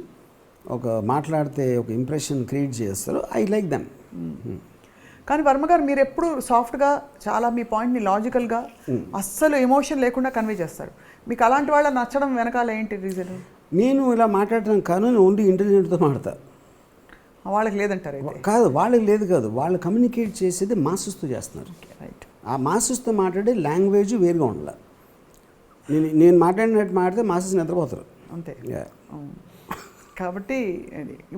S2: ఒక మాట్లాడితే ఒక impression create చేస్తారు, I like them.
S1: కానీ వర్మ గారు మీరు ఎప్పుడు సాఫ్ట్గా చాలా మీ పాయింట్ని లాజికల్గా అస్సలు ఎమోషన్ లేకుండా కన్వే చేస్తారు. మీకు అలాంటి వాళ్ళ నచ్చడం వెనకాల ఏంటి రీజన్?
S2: నేను ఇలా మాట్లాడటం కాను, నేను ఓన్లీ ఇంటెలిజెంట్తో మాట్లాడతా.
S1: వాళ్ళకి లేదంటారు అయితే?
S2: కాదు, వాళ్ళకి లేదు కాదు, వాళ్ళు కమ్యూనికేట్ చేసేది మాసెస్తో చేస్తున్నారు.
S1: రైట్.
S2: ఆ మాసెస్తో మాట్లాడే లాంగ్వేజ్ వేరుగా ఉండాలి. నేను మాట్లాడినట్టు మాట్లాడితే మాసెస్ నిద్రపోతారు
S1: అంతే.
S2: Yeah.
S1: కాబట్టి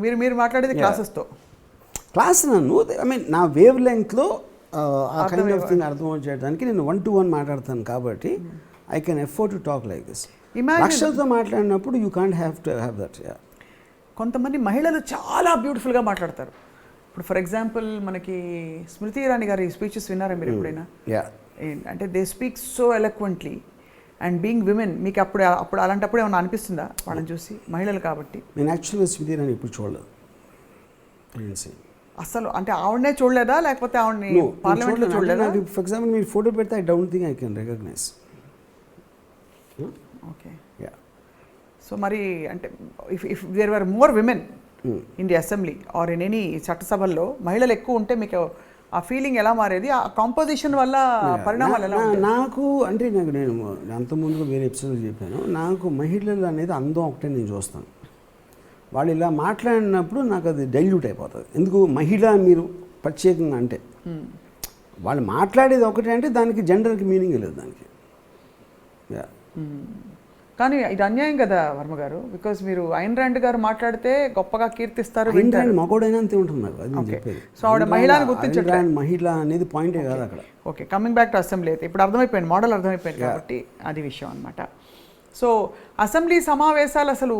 S1: మీరు మాట్లాడేది క్లాసెస్తో?
S2: క్లాస్ నన్ను ఐ మీన్ నా వేవ్ లెంగ్త్లో ఆ కైండ్ ఆఫ్ థింగ్ అర్థం చేయడానికి నేను 1-to-1 మాట్లాడతాను కాబట్టి I can afford to talk like this. లక్షలతో మాట్లాడినప్పుడు you can't have to have that.
S1: కొంతమంది మహిళలు చాలా బ్యూటిఫుల్గా మాట్లాడతారు. ఇప్పుడు ఫర్ ఎగ్జాంపుల్ మనకి స్మృతి ఇరానీ గారి స్పీచెస్ విన్నారా మీరు ఎప్పుడైనా? అంటే they speak so eloquently and being women. మీకు అప్పుడు అలాంటప్పుడు ఏమైనా అనిపిస్తుందా వాళ్ళని చూసి, మహిళలు కాబట్టి?
S2: నేను యాక్చువల్గా స్మృతి ఇరానీ ఇప్పుడు చూడలేదు
S1: అసలు. అంటే ఆవిడనే చూడలేదా, లేకపోతే ఆవిడని పార్లమెంట్లో చూడలేదా?
S2: ఫర్ ఎగ్జాంపుల్ మీరు ఫోటో పెడితే I don't think I can recognise.
S1: Okay. So మరి అంటే if there were more women in the assembly or in any చట్టసభల్లో మహిళలు ఎక్కువ ఉంటే మీకు ఆ ఫీలింగ్ ఎలా మారేది? ఆ కాంపోజిషన్ వల్ల పరిణామాలు ఎలా ఉంటాయి?
S2: నాకు అంటే నేను అంతకుముందుగా వేరే ఎపిసోడ్లో చెప్పాను, నాకు మహిళలు అనేది అందం ఒకటే నేను చూస్తాను. వాళ్ళు ఇలా మాట్లాడినప్పుడు నాకు అది డైల్యూట్ అయిపోతుంది. ఎందుకు మహిళ మీరు ప్రత్యేకంగా అంటే వాళ్ళు మాట్లాడేది ఒకటే అంటే దానికి జెండర్కి మీనింగ్ లేదు దానికి.
S1: కానీ ఇది అన్యాయం కదా వర్మ గారు, బికాజ్ మీరు ఐన్ ర్యాండ్ గారు మాట్లాడితే గొప్పగా కీర్తిస్తారు.
S2: మగోడైనా అంతే ఉంటుంది నాకు, అది నేను చెప్పేది.
S1: సో ఆవిడ మహిళని గుర్తించట్లేదు.
S2: మహిళ అనేది పాయింటే కాదు అక్కడ.
S1: Okay, coming back to assembly అయితే ఇప్పుడు అర్థమైపోయింది, మోడల్ అర్థమైపోయింది కాబట్టి అది విషయం అనమాట. సో అసెంబ్లీ సమావేశాలు అసలు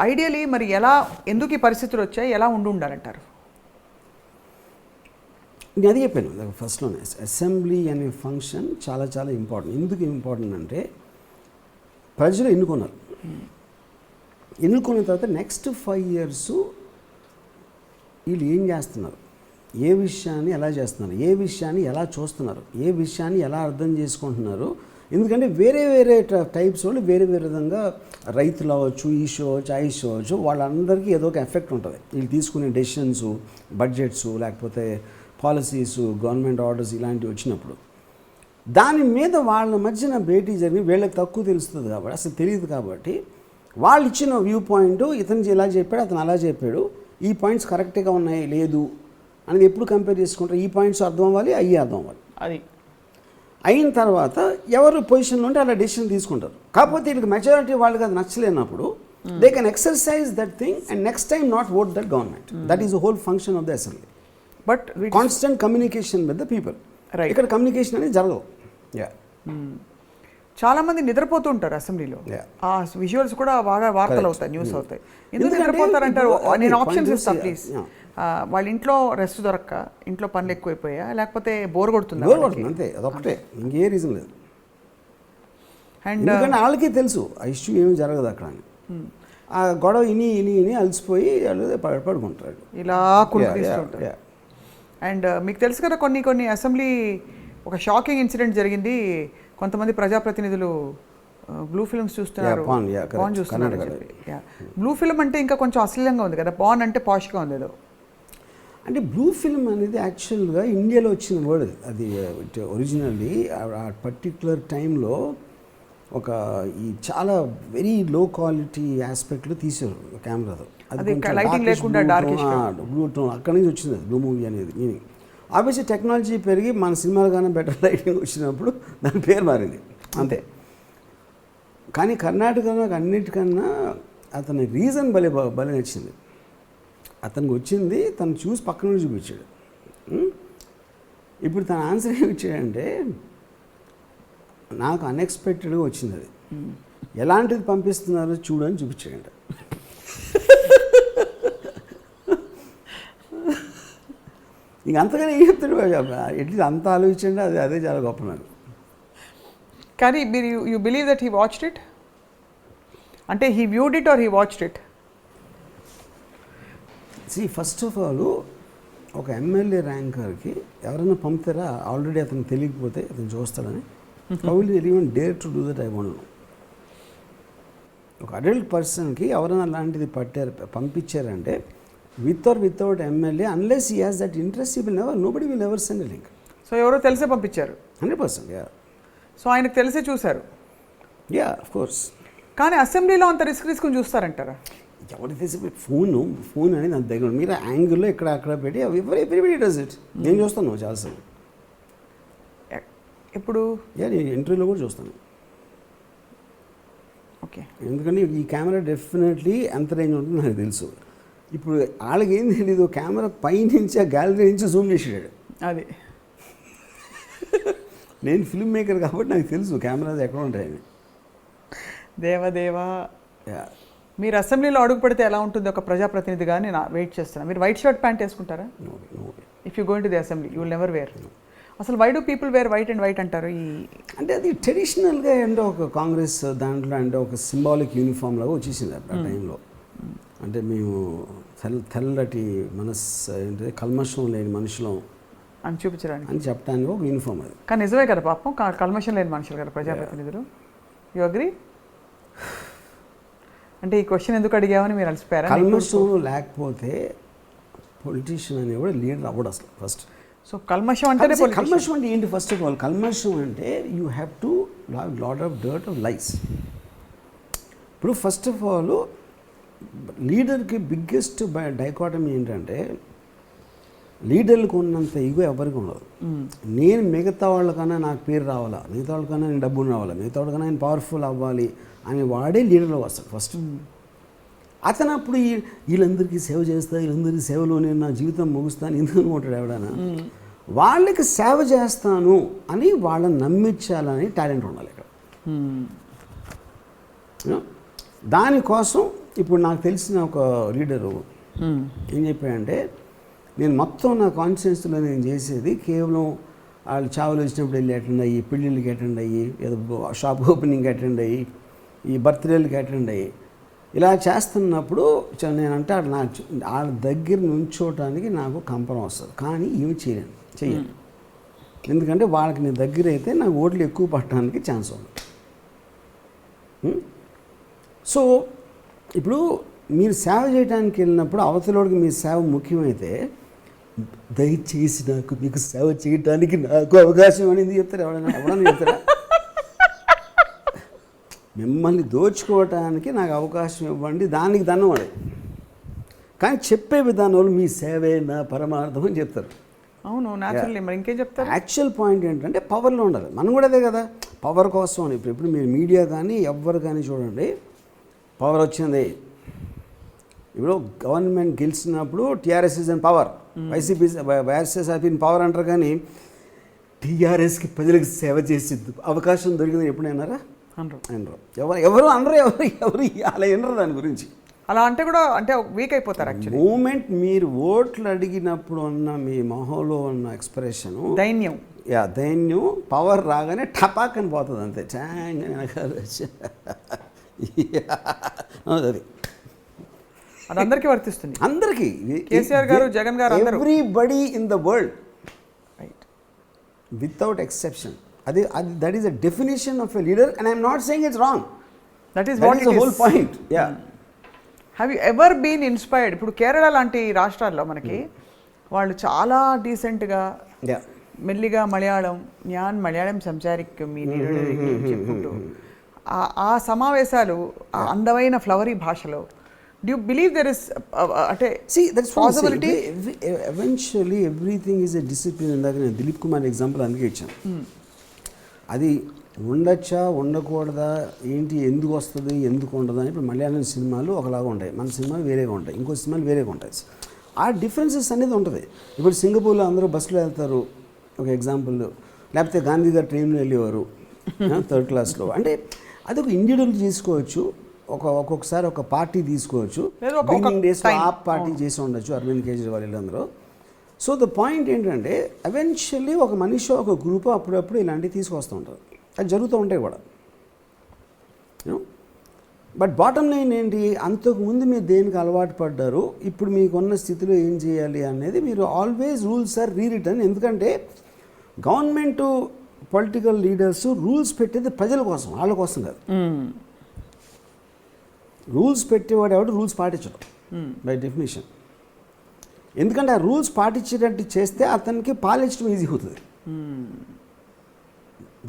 S1: ఐడియలీ మరి ఎందుకు ఈ పరిస్థితులు వచ్చాయి, ఎలా ఉండాలంటారు?
S2: నేను అది చెప్పాను ఫస్ట్లోనే, అసెంబ్లీ అనే ఫంక్షన్ చాలా చాలా ఇంపార్టెంట్. ఎందుకు ఇంపార్టెంట్ అంటే ప్రజలు ఎన్నుకున్నారు. ఎన్నుకున్న తర్వాత నెక్స్ట్ 5 years వీళ్ళు ఏం చేస్తున్నారు, ఏ విషయాన్ని ఎలా చేస్తున్నారు, ఏ విషయాన్ని ఎలా చూస్తున్నారు, ఏ విషయాన్ని ఎలా అర్థం చేసుకుంటున్నారు. ఎందుకంటే వేరే వేరే టైప్స్ వాళ్ళు వేరే వేరే విధంగా, రైతులు అవ్వచ్చు, ఈ షో అవ్వచ్చు, ఆ షో అవ్వచ్చు, వాళ్ళందరికీ ఏదో ఒక ఎఫెక్ట్ ఉంటుంది. వీళ్ళు తీసుకునే డెసిషన్స్, బడ్జెట్స్, లేకపోతే పాలసీస్, గవర్నమెంట్ ఆర్డర్స్ ఇలాంటివి వచ్చినప్పుడు దాని మీద వాళ్ళ మధ్యన భేటీ జరిగి వీళ్ళకి తక్కువ తెలుస్తుంది కాబట్టి, అసలు తెలియదు కాబట్టి వాళ్ళు ఇచ్చిన వ్యూ పాయింట్, ఇతను ఇలా చెప్పాడు, అతను అలా చెప్పాడు, ఈ పాయింట్స్ కరెక్ట్గా ఉన్నాయి లేదు అనేది ఎప్పుడు కంపేర్ చేసుకుంటారు. ఈ పాయింట్స్ అర్థం అవ్వాలి, అయ్యి అర్థం అవ్వాలి. అది అయిన తర్వాత ఎవరు పొజిషన్లో ఉంటే అలా డెసిషన్ తీసుకుంటారు. కాకపోతే వీళ్ళకి మెజారిటీ వాళ్ళకి అది నచ్చలేనప్పుడు they can exercise that thing and next time not vote that government. That is the whole function of the assembly. But constant communication with the people. ఇక్కడ కమ్యూనికేషన్ అనేది జరగదు.
S1: చాలా మంది నిద్రపోతూ ఉంటారు అసెంబ్లీలో. ఆ విజువల్స్ కూడా బాగా వార్తలు అవుతాయి, న్యూస్ అవుతాయి. ఎందుకు నిద్రపోతారంటారు? నేను ఆప్షన్స్ ఇస్తాను ప్లీజ్. వాళ్ళ ఇంట్లో రెస్ట్ దొరక్క, ఇంట్లో పనులు ఎక్కువైపోయా, లేకపోతే బోర్ కొడుతుంది
S2: అంతే, అదొకటే, ఇంకే రీజన్ లేదు. అండ్ ఎందుకంటే వాళ్ళకి తెలుసు ఆ ఇష్యూ ఏమి జరగదు అక్కడ అని. ఆ గొడవ ఇని అలసిపోయి వాళ్ళు పడుకుంటారు
S1: ఇలా తీసుకుంటారు. అండ్ మీకు తెలుసు కదా కొన్ని అసెంబ్లీ ఒక షాకింగ్ ఇన్సిడెంట్ జరిగింది. కొంతమంది ప్రజాప్రతినిధులు బ్లూ ఫిల్మ్స్ చూస్తున్నారు, పాన్ చూస్తున్నారు. బ్లూ ఫిల్మ్ అంటే ఇంకా కొంచెం అశ్లీలంగా ఉంది కదా, పాన్ అంటే పాష్గా ఉంది ఏదో.
S2: అంటే బ్లూ ఫిల్మ్ అనేది యాక్చువల్గా ఇండియాలో వచ్చిన వర్డ్ అది. ఒరిజినల్లీ ఆ పర్టిక్యులర్ టైంలో ఒక ఈ చాలా వెరీ లో క్వాలిటీ ఆస్పెక్ట్లో తీశారు కెమెరాతో.
S1: అది లైటింగ్ లేకుండా డార్కిష్
S2: బ్లూ టోన్ అక్కడి నుంచి వచ్చింది అది బ్లూ మూవీ అనేది మీనింగ్. ఆబ్వియస్లీ టెక్నాలజీ పెరిగి మన సినిమాలు కానీ బెటర్ లైటింగ్ వచ్చినప్పుడు దాని పేరు మారింది అంతే. కానీ కర్ణాటకలో అన్నిటికన్నా అతని రీజన్ భలే నచ్చింది. అతనికి వచ్చింది తను చూసి పక్కన నుంచి చూపించాడు. ఇప్పుడు తన ఆన్సర్ ఏమి ఇచ్చాడంటే నాకు అన్ఎక్స్పెక్టెడ్గా వచ్చింది అది, ఎలాంటిది పంపిస్తున్నారో చూడని చూపించాడంట. ఇంక అంతగానే ఏం చెప్తాడు ఎట్లీస్ట్ అంత ఆలోచించండి, అదే చాలా గొప్ప నాకు.
S1: కానీ మీరు you believe that he watched it, అంటే he viewed it or he watched it?
S2: First of all ఒక ఎమ్మెల్యే ర్యాంకర్కి ఎవరైనా పంపుతారా ఆల్రెడీ అతనికి తెలియకపోతే అతను చూస్తాడని? How will you even dare to do that? I want know. ఒక అడల్ట్ పర్సన్కి ఎవరైనా అలాంటిది పంపించారంటే with or without MLA, unless he has that interest, nobody will ever send a link.
S1: So ఎవరో తెలిసే పంపించారు
S2: 100%. యా.
S1: సో ఆయనకు తెలిసే చూశారు.
S2: Yeah, of course.
S1: కానీ అసెంబ్లీలో అంత రిస్క్ తీసుకుని చూస్తారంటారా?
S2: ఎవరికి తెలిసి ఫోన్ అనేది అంత దగ్గర మీరు యాంగిల్లో ఇక్కడ అక్కడ పెట్టి ఎవ్రీబడి డస్ ఇట్. నేను చూస్తాను చాలాసార్లు.
S1: ఇప్పుడు
S2: నేను ఇంటర్వ్యూలో కూడా చూస్తాను.
S1: ఓకే.
S2: ఎందుకంటే ఈ కెమెరా డెఫినెట్లీ ఎంత రేంజ్ ఉంటుందో నాకు తెలుసు. ఇప్పుడు వాళ్ళకి ఏం తెలీదు, కెమెరా పైనుంచి ఆ గ్యాలరీ నుంచి జూమ్ చేసాడు.
S1: అది
S2: నేను ఫిల్మ్ మేకర్ కాబట్టి నాకు తెలుసు కెమెరాస్ ఎక్కడ ఉంటాయని.
S1: దేవదేవా. మీరు అసెంబ్లీలో అడుగు పెడితే ఎలా ఉంటుంది ఒక ప్రజాప్రతినిధిగా నేను వెయిట్ చేస్తున్నాను. మీరు వైట్ షర్ట్ ప్యాంట్ వేసుకుంటారా? If you going to the assembly you will never wear. అసలు why do people wear white and white అంటారు?
S2: అంటే అది ట్రెడిషనల్గా అంటే ఒక కాంగ్రెస్ దాంట్లో అంటే ఒక సింబాలిక్ యూనిఫామ్ లాగా వచ్చేసింది ఆ టైంలో. అంటే మేము తెల్లటి ఏంటి కల్మషం లేని మనుషులం
S1: అని చూపించడానికి
S2: అని చెప్పడానికి ఒక యూనిఫామ్ అది.
S1: కానీ నిజమే కదా పాపం, కల్మషం లేని మనుషులు కదా ప్రజాప్రతినిధులు. You agree? అంటే ఈ క్వశ్చన్ ఎందుకు అడిగామని మీరు అలసిపోయారా?
S2: కల్మషం లేకపోతే పొలిటీషియన్ అనేవి కూడా లీడర్ అవ్వడు అసలు ఫస్ట్.
S1: సో కల్మషం అంటే
S2: కల్మషం అంటే ఏంటి? ఫస్ట్ ఆఫ్ ఆల్ కల్మషం అంటే you have to lot of dirt of lies. ఇప్పుడు ఫస్ట్ ఆఫ్ ఆల్ లీడర్కి బిగ్గెస్ట్ డైకాటమీ ఏంటంటే లీడర్లకు ఉన్నంత ఈగో ఎవరికి ఉండదు. నేను మిగతా వాళ్ళకన్నా నాకు పేరు రావాలా, మిగతా వాళ్ళకన్నా నేను డబ్బులు రావాలా, మిగతా వాళ్ళకన్నా నేను పవర్ఫుల్ అవ్వాలి అని వాడే లీడర్లో వస్తాడు ఫస్ట్. అతను అప్పుడు వీళ్ళందరికీ సేవ చేస్తా, వీళ్ళందరికీ సేవలో నేను నా జీవితం ముగుస్తాను ఎందుకు అనుకుంటాడు ఎవడైనా. వాళ్ళకి సేవ చేస్తాను అని వాళ్ళని నమ్మించాలని టాలెంట్ ఉండాలి ఇక్కడ. దానికోసం ఇప్పుడు నాకు తెలిసిన ఒక లీడరు ఏం చెప్పాడంటే, నేను మొత్తం నా కాన్షియన్స్లో నేను చేసేది కేవలం వాళ్ళు చావులు వచ్చినప్పుడు వెళ్ళి అటెండ్ అయ్యి, పెళ్ళిళ్ళకి అటెండ్ అయ్యి, ఏదో షాప్ ఓపెనింగ్కి అటెండ్ అయ్యి, ఈ బర్త్డేలకి అటెండ్ అయ్యి ఇలా చేస్తున్నప్పుడు నేనంటే వాళ్ళ దగ్గర నుంచోటానికి నాకు కంపరం వస్తుంది. కానీ ఏమి చెయ్యను. ఎందుకంటే వాళ్ళకి నేను దగ్గర అయితే నాకు ఓట్లు ఎక్కువ పట్టడానికి ఛాన్స్ ఉంది. సో ఇప్పుడు మీరు సేవ చేయడానికి వెళ్ళినప్పుడు అవతలోడికి మీ సేవ ముఖ్యమైతే దయచేసి నాకు మీకు సేవ చేయడానికి నాకు అవకాశం అనేది చెప్తారు. ఎవడన్నా చెప్తారా? మిమ్మల్ని దోచుకోవటానికి నాకు అవకాశం ఇవ్వండి, దానికి ధన్యవాడు. కానీ చెప్పే విధానంలో మీ సేవే నా పరమార్థం అని చెప్తారు.
S1: అవును, న్యాచురల్లీ. మరి ఇంకేం చెప్తారు?
S2: యాక్చువల్ పాయింట్ ఏంటంటే పవర్లో ఉండాలి. మనం కూడా అదే కదా, పవర్ కోసం అని. ఇప్పుడు మీరు మీడియా కానీ ఎవ్వరు కానీ చూడండి, పవర్ వచ్చింది. ఇప్పుడు గవర్నమెంట్ గెలిచినప్పుడు TRS is in power, YCP YSRCP in power అంటారు. కానీ టీఆర్ఎస్కి ప్రజలకు సేవ చేసి అవకాశం దొరికింది ఎప్పుడైనారా? అనరు. ఎవరు అనరు, ఎవరు అలా వినరు దాని గురించి.
S1: అలా అంటే కూడా అంటే వీక్ అయిపోతారు. యాక్చువల్లీ మూమెంట్
S2: మీరు ఓట్లు అడిగినప్పుడు ఉన్న మీ మొహంలో ఉన్న ఎక్స్ప్రెషను
S1: దైన్యం,
S2: దైన్యం పవర్ రాగానే టపాక్ అని పోతుంది అంతే. అది
S1: అది అందరికీ వర్తిస్తుంది.
S2: అందరికీ,
S1: కేసీఆర్ గారు, జగన్ గారు,
S2: everybody in the world, right, without exception. That is a definition of a leader and I'm not saying it's wrong.
S1: That is what it is.
S2: Whole point. Yeah.
S1: Have you ever been inspired? ఇప్పుడు కేరళ లాంటి రాష్ట్రాల్లో మనకి వాళ్ళు చాలా డీసెంట్గా మెల్లిగా మలయాళం, న్యాన్ మలయాళం సంచారిక్ మీ చెప్పుకుంటూ ఆ సమావేశాలు ఆ అందమైన ఫ్లవరీ భాషలో do you believe there is అంటే possibility
S2: eventually everything is a discipline. ఇందాక నేను దిలీప్ కుమార్ ఎగ్జాంపుల్ అందుకే ఇచ్చాను. అది ఉండొచ్చా ఉండకూడదా ఏంటి, ఎందుకు వస్తుంది ఎందుకు ఉండదు అని. ఇప్పుడు మలయాళం సినిమాలు ఒకలాగా ఉంటాయి, మన సినిమాలు వేరేగా ఉంటాయి, ఇంకో సినిమాలు వేరేగా ఉంటాయి. ఆ డిఫరెన్సెస్ అనేది ఉంటుంది. ఇప్పుడు సింగపూర్లో అందరూ బస్సులో వెళ్తారు ఒక ఎగ్జాంపుల్, లేకపోతే గాంధీ గారు ట్రైన్లో వెళ్ళేవారు థర్డ్ క్లాస్లో. అంటే అది ఒక ఇండివిజువల్ తీసుకోవచ్చు, ఒక్కొక్కసారి ఒక పార్టీ తీసుకోవచ్చు. బిగినింగ్ డేస్లో ఆ పార్టీ చేసి ఉండొచ్చు అరవింద్ కేజ్రీవాల్ వీళ్ళందరూ. సో ద పాయింట్ ఏంటంటే ఎవెన్చువల్లీ ఒక మనిషి ఒక గ్రూప్ అప్పుడప్పుడు ఇలాంటివి తీసుకొస్తూ ఉంటారు, అది జరుగుతూ ఉంటాయి కూడా. బట్ బాటమ్ లైన్ ఏంటి, అంతకుముందు మీరు దేనికి అలవాటు పడ్డారు, ఇప్పుడు మీకున్న స్థితిలో ఏం చేయాలి అనేది మీరు ఆల్వేస్ రూల్స్ ఆర్ రీరిటర్న్. ఎందుకంటే గవర్నమెంట్ పొలిటికల్ లీడర్స్ రూల్స్ పెట్టేది ప్రజల కోసం, వాళ్ళ కోసం కాదు. రూల్స్ పెట్టేవాడు ఎవడు రూల్స్ పాటించడం బై డెఫినేషన్. ఎందుకంటే ఆ రూల్స్ పాటించేటట్టు చేస్తే అతనికి పాలించడం ఈజీ అవుతుంది.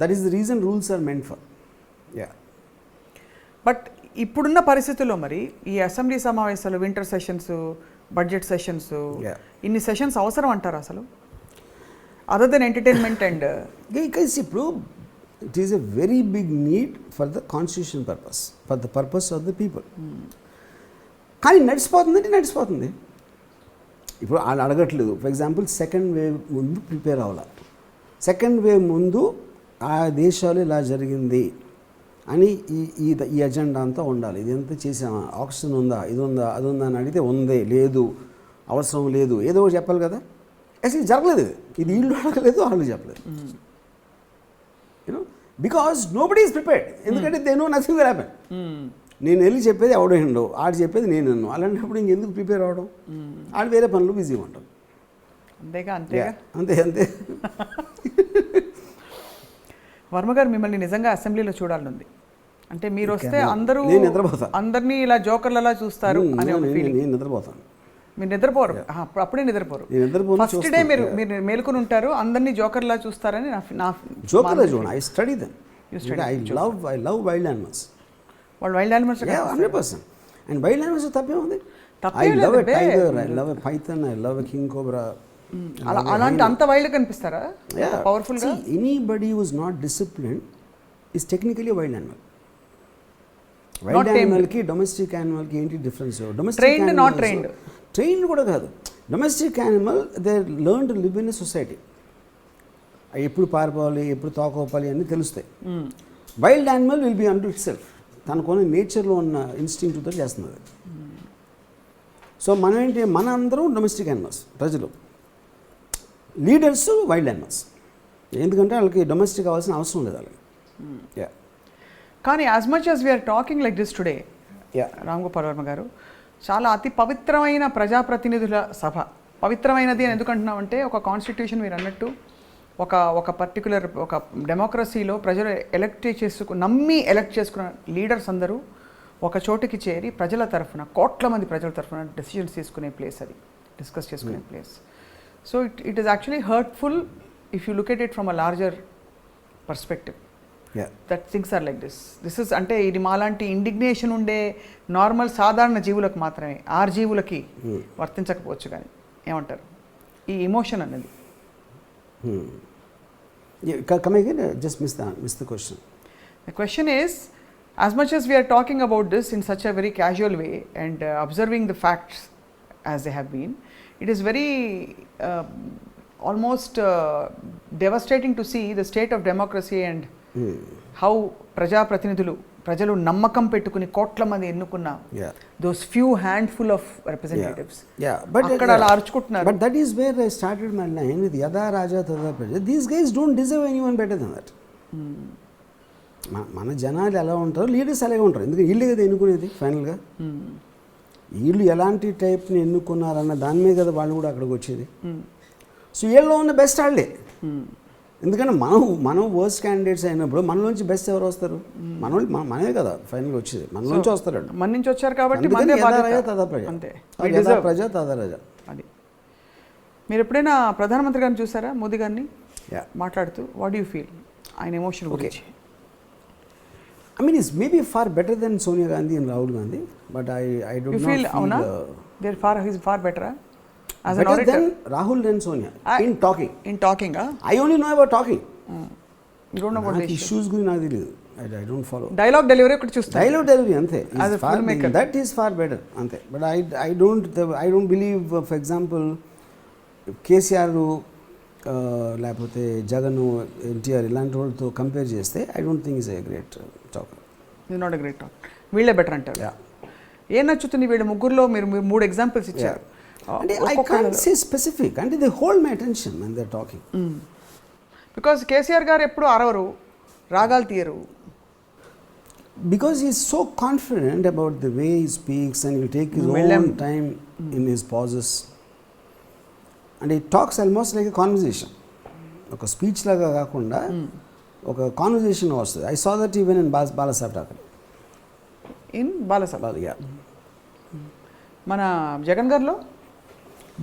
S2: That is the reason rules are meant for. Yeah.
S1: But ఇప్పుడున్న పరిస్థితుల్లో మరి ఈ అసెంబ్లీ సమావేశాలు, వింటర్ సెషన్స్, బడ్జెట్ సెషన్స్, ఇన్ని సెషన్స్ అవసరం అంటారు అసలు, అదర్ దెన్ ఎంటర్టైన్మెంట్ అండ్
S2: ఇప్పుడు it is a very big need for the constitution purpose, for the purpose of the people. కానీ నడిచిపోతుంది. ఇప్పుడు వాళ్ళు అడగట్లేదు. ఫర్ ఎగ్జాంపుల్ సెకండ్ వేవ్ ముందు ప్రిపేర్ అవ్వాలి. సెకండ్ వేవ్ ముందు ఆ దేశాలు ఇలా జరిగింది అని ఈ ఎజెండా అంతా ఉండాలి. ఇది ఎంత చేసామా, ఆక్సిజన్ ఉందా, ఇది ఉందా, అది ఉందా అని అడిగితే ఉందే, లేదు, అవసరం లేదు, ఏదో చెప్పాలి కదా. అసలు జరగలేదు. ఇది వీళ్ళు అడగలేదు, వాళ్ళు చెప్పలేదు. You know because nobody is prepared. ఎందుకంటే they know nothing will happen. నేను వెళ్ళి చెప్పేది ఎవడో hindu, ఆడు చెప్పేది నేను విన్ను. అలాంటప్పుడు ఇంకెందుకు ప్రిపేర్ అవ్వడం, ఆడు వేరే పనులు బిజీగా ఉంటాం. అంతే.
S1: వర్మ గారు, మిమ్మల్ని నిజంగా అసెంబ్లీలో చూడాలనుంది. అంటే మీరు వస్తే అందరూ అందరినీ ఇలా జోకర్లలా చూస్తారు అని ఒక ఫీలింగ్.
S2: నేను నిద్రపోతాను.
S1: మీరు నిద్రపోరు, అప్పుడే నిద్రపోరు. ఫస్ట్ డే మీరు మేలుకొని ఉంటారు, అందరినీ జోకర్లా చూస్తారని నా
S2: జోకర్లా చూడండి. I study them. I love wild animals.
S1: వాళ్ళు wild animals
S2: 100%. And wild animals తప్పే ఉంది. I love a tiger, I love a python, I love a king cobra.
S1: అలాంటి అంత వైల్డ్ కనిపిస్తారా పవర్ఫుల్ గా?
S2: Anybody who is not disciplined is technically wild animal. Wild యానిమల్కి domestic యానిమల్కి ఏంటి difference? Domestic trained కూడా కాదు. Domestic animal they learn to live in a society. ఎప్పుడు పారిపోవాలి, ఎప్పుడు తోకోపాలి అన్నీ తెలుస్తాయి. Wild animal will be under it self. తనకున్న నేచర్లో ఉన్న ఇన్స్టింక్ట్తో చేస్తుంది. సో మనం ఏంటి, మన అందరం డొమెస్టిక్ యానిమల్స్, ప్రజలు, లీడర్స్ వైల్డ్ యానిమల్స్. ఎందుకంటే వాళ్ళకి డొమెస్టిక్ కావాల్సిన అవసరం లేదు వాళ్ళకి.
S1: కానీ as much as we're talking like this today, Ram Gopal Varma garu, చాలా అతి పవిత్రమైన ప్రజాప్రతినిధుల సభ. పవిత్రమైనది అని ఎందుకంటున్నామంటే, ఒక కాన్స్టిట్యూషన్ మీరు అన్నట్టు ఒక పర్టికులర్ ఒక డెమోక్రసీలో ప్రజలు నమ్మి ఎలక్ట్ చేసుకున్న లీడర్స్ అందరూ ఒక చోటికి చేరి ప్రజల తరఫున, కోట్ల మంది ప్రజల తరఫున డెసిషన్స్ తీసుకునే ప్లేస్, అది డిస్కస్ చేసుకునే place. So it is actually hurtful if you look at it from a larger perspective. That things are like this is అంటే ఇది మాలాంటి ఇండిగ్నేషన్ ఉండే నార్మల్ సాధారణ జీవులకు మాత్రమే, జీవులకి వర్తించకపోవచ్చు. కానీ ఏమంటారు ఈ ఎమోషన్ అన్నది?
S2: Come again, just miss the question.
S1: The question is, as much as we are talking about this in such a very casual way and observing the facts as they have been, it is very almost devastating to see the state of democracy and how ప్రజలు నమ్మకం పెట్టుకుని కోట్ల మంది ఎన్నుకున్న those few handful of representatives అక్కడ అలా అరుచుకుంటున్నారు.
S2: But that is where I started my line with yada raja tada praja. These guys don't deserve anyone better than that. మన జనాలు ఎలా ఉంటారో లీడర్స్ అలాగే ఉంటారు. ఎందుకంటే వీళ్ళు కదా ఎన్నుకునేది ఫైనల్గా. వీళ్ళు ఎలాంటి టైప్ని ఎన్నుకున్నారన్న దాని మీద కదా వాళ్ళు కూడా అక్కడికి వచ్చేది. సో వీళ్ళలో ఉన్న బెస్ట్ వాళ్ళే. ఎందుకంటే మనం వర్స్ట్ క్యాండిడేట్స్ అయినప్పుడు మనలోంచి బెస్ట్ ఎవరు వస్తారు? మనమే కదా ఫైనల్గా వచ్చేది, మనలోంచి వస్తారు.
S1: మన నుంచి వచ్చారు కాబట్టి
S2: ప్రజా తదా రాజా.
S1: అది మీరు ఎప్పుడైనా ప్రధానమంత్రి గారిని చూసారా, మోదీ గారిని మాట్లాడుతూ? వాట్ యూ ఫీల్ ఆయన ఎమోషన్ గురించి?
S2: I mean, it's maybe far better than Sonia Gandhi and Rahul Gandhi, but I do
S1: You
S2: not
S1: feel,
S2: feel
S1: Avna? He's far better as an
S2: better
S1: orator.
S2: than Rahul and Sonia in talking.
S1: In talking,
S2: I only know about talking.
S1: you don't know what
S2: నాకు
S1: they
S2: issues గురించి నాకు తెలియదు. I don't follow.
S1: Dialogue delivery ఒకటి చూస్తాను.
S2: Dialogue delivery అంతే.
S1: As a filmmaker.
S2: That is far better అంతే. But I don't believe, for example, KCR లేకపోతే జగన్, ఎన్టీఆర్ ఇలాంటి వాళ్ళతో కంపేర్ చేస్తే I don't think is a great talker.
S1: Is not a great talk. వీళ్ళే better అంటారు. ఏం నచ్చుతుంది వీళ్ళ ముగ్గురులో? మీరు 3 ఎగ్జాంపుల్స్ ఇచ్చారు.
S2: అంటే ఐ కాంట్ సే స్పెసిఫిక్, అంటే they hold my attention when they are talking.
S1: Because KCR garu ఎప్పుడు అరవరు, రాగాలు తీయరు.
S2: Because he is so confident about the way he speaks and he will take his own time in his pauses. And he talks almost like a conversation. ఒక speech లాగా కాకుండా ఒక conversation వస్తుంది. I saw that even in Balasaheb Thackeray.
S1: In Balasaheb.
S2: Yeah.
S1: మన జగన్ గారిలో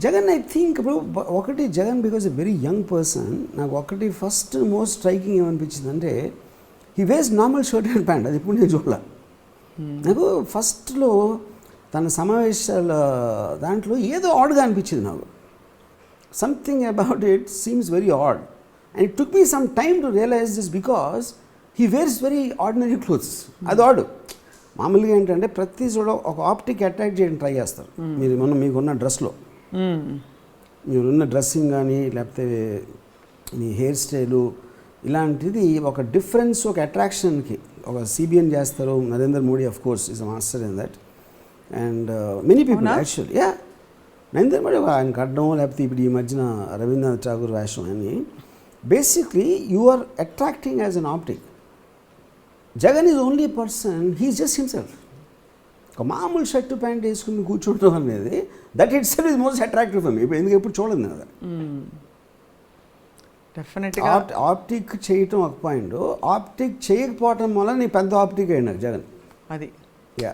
S2: Jagan I think ఇప్పుడు ఒకటి Jagan because a very young person, నాకు ఒకటి ఫస్ట్ మోస్ట్ స్ట్రైకింగ్ ఏమనిపించింది అంటే he ways normal shirt and pant. అది ఇప్పుడు నేను చూడాల. నాకు ఫస్ట్లో తన సమావేశాల దాంట్లో ఏదో ఆడ్గా అనిపించింది నాకు. Something about it seems very odd and it took me some time to realize this because he wears very ordinary clothes. అది ఆడ్. మామూలుగా ఏంటంటే ప్రతి చోట ఒక ఆప్టిక్ అటాక్ చేయడం ట్రై చేస్తారు. మీరు మొన్న మీకున్న డ్రెస్లో, మీరున్న డ్రెస్సింగ్ కానీ లేకపోతే మీ హెయిర్ స్టైలు ఇలాంటిది ఒక డిఫరెన్స్, ఒక అట్రాక్షన్కి ఒక సిబిఎన్ చేస్తారు. Narendra Modi of course is a master in that and many people actually. Yeah, Narendra Modi ఆయన కట్టడం లేకపోతే ఇప్పుడు ఈ మధ్యన రవీంద్రనాథ్ ఠాగూర్ వేషం అని basically you are attracting as an optic. Jagan is only person, he is just himself. ఒక మామూలు షర్టు ప్యాంట్ వేసుకుని కూర్చోవడం అనేది that itself is most attractive for me. ఇప్పుడు ఎందుకు ఎప్పుడు చూడలేదు నేను అది.
S1: డెఫినెట్గా
S2: ఆప్టిక్ చేయటం ఒక పాయింట్, ఆప్టిక్ చేయకపోవటం వల్ల నీ పెద్ద ఆప్టిక్ అయ్యాడు నాకు జగన్.
S1: అది
S2: యా,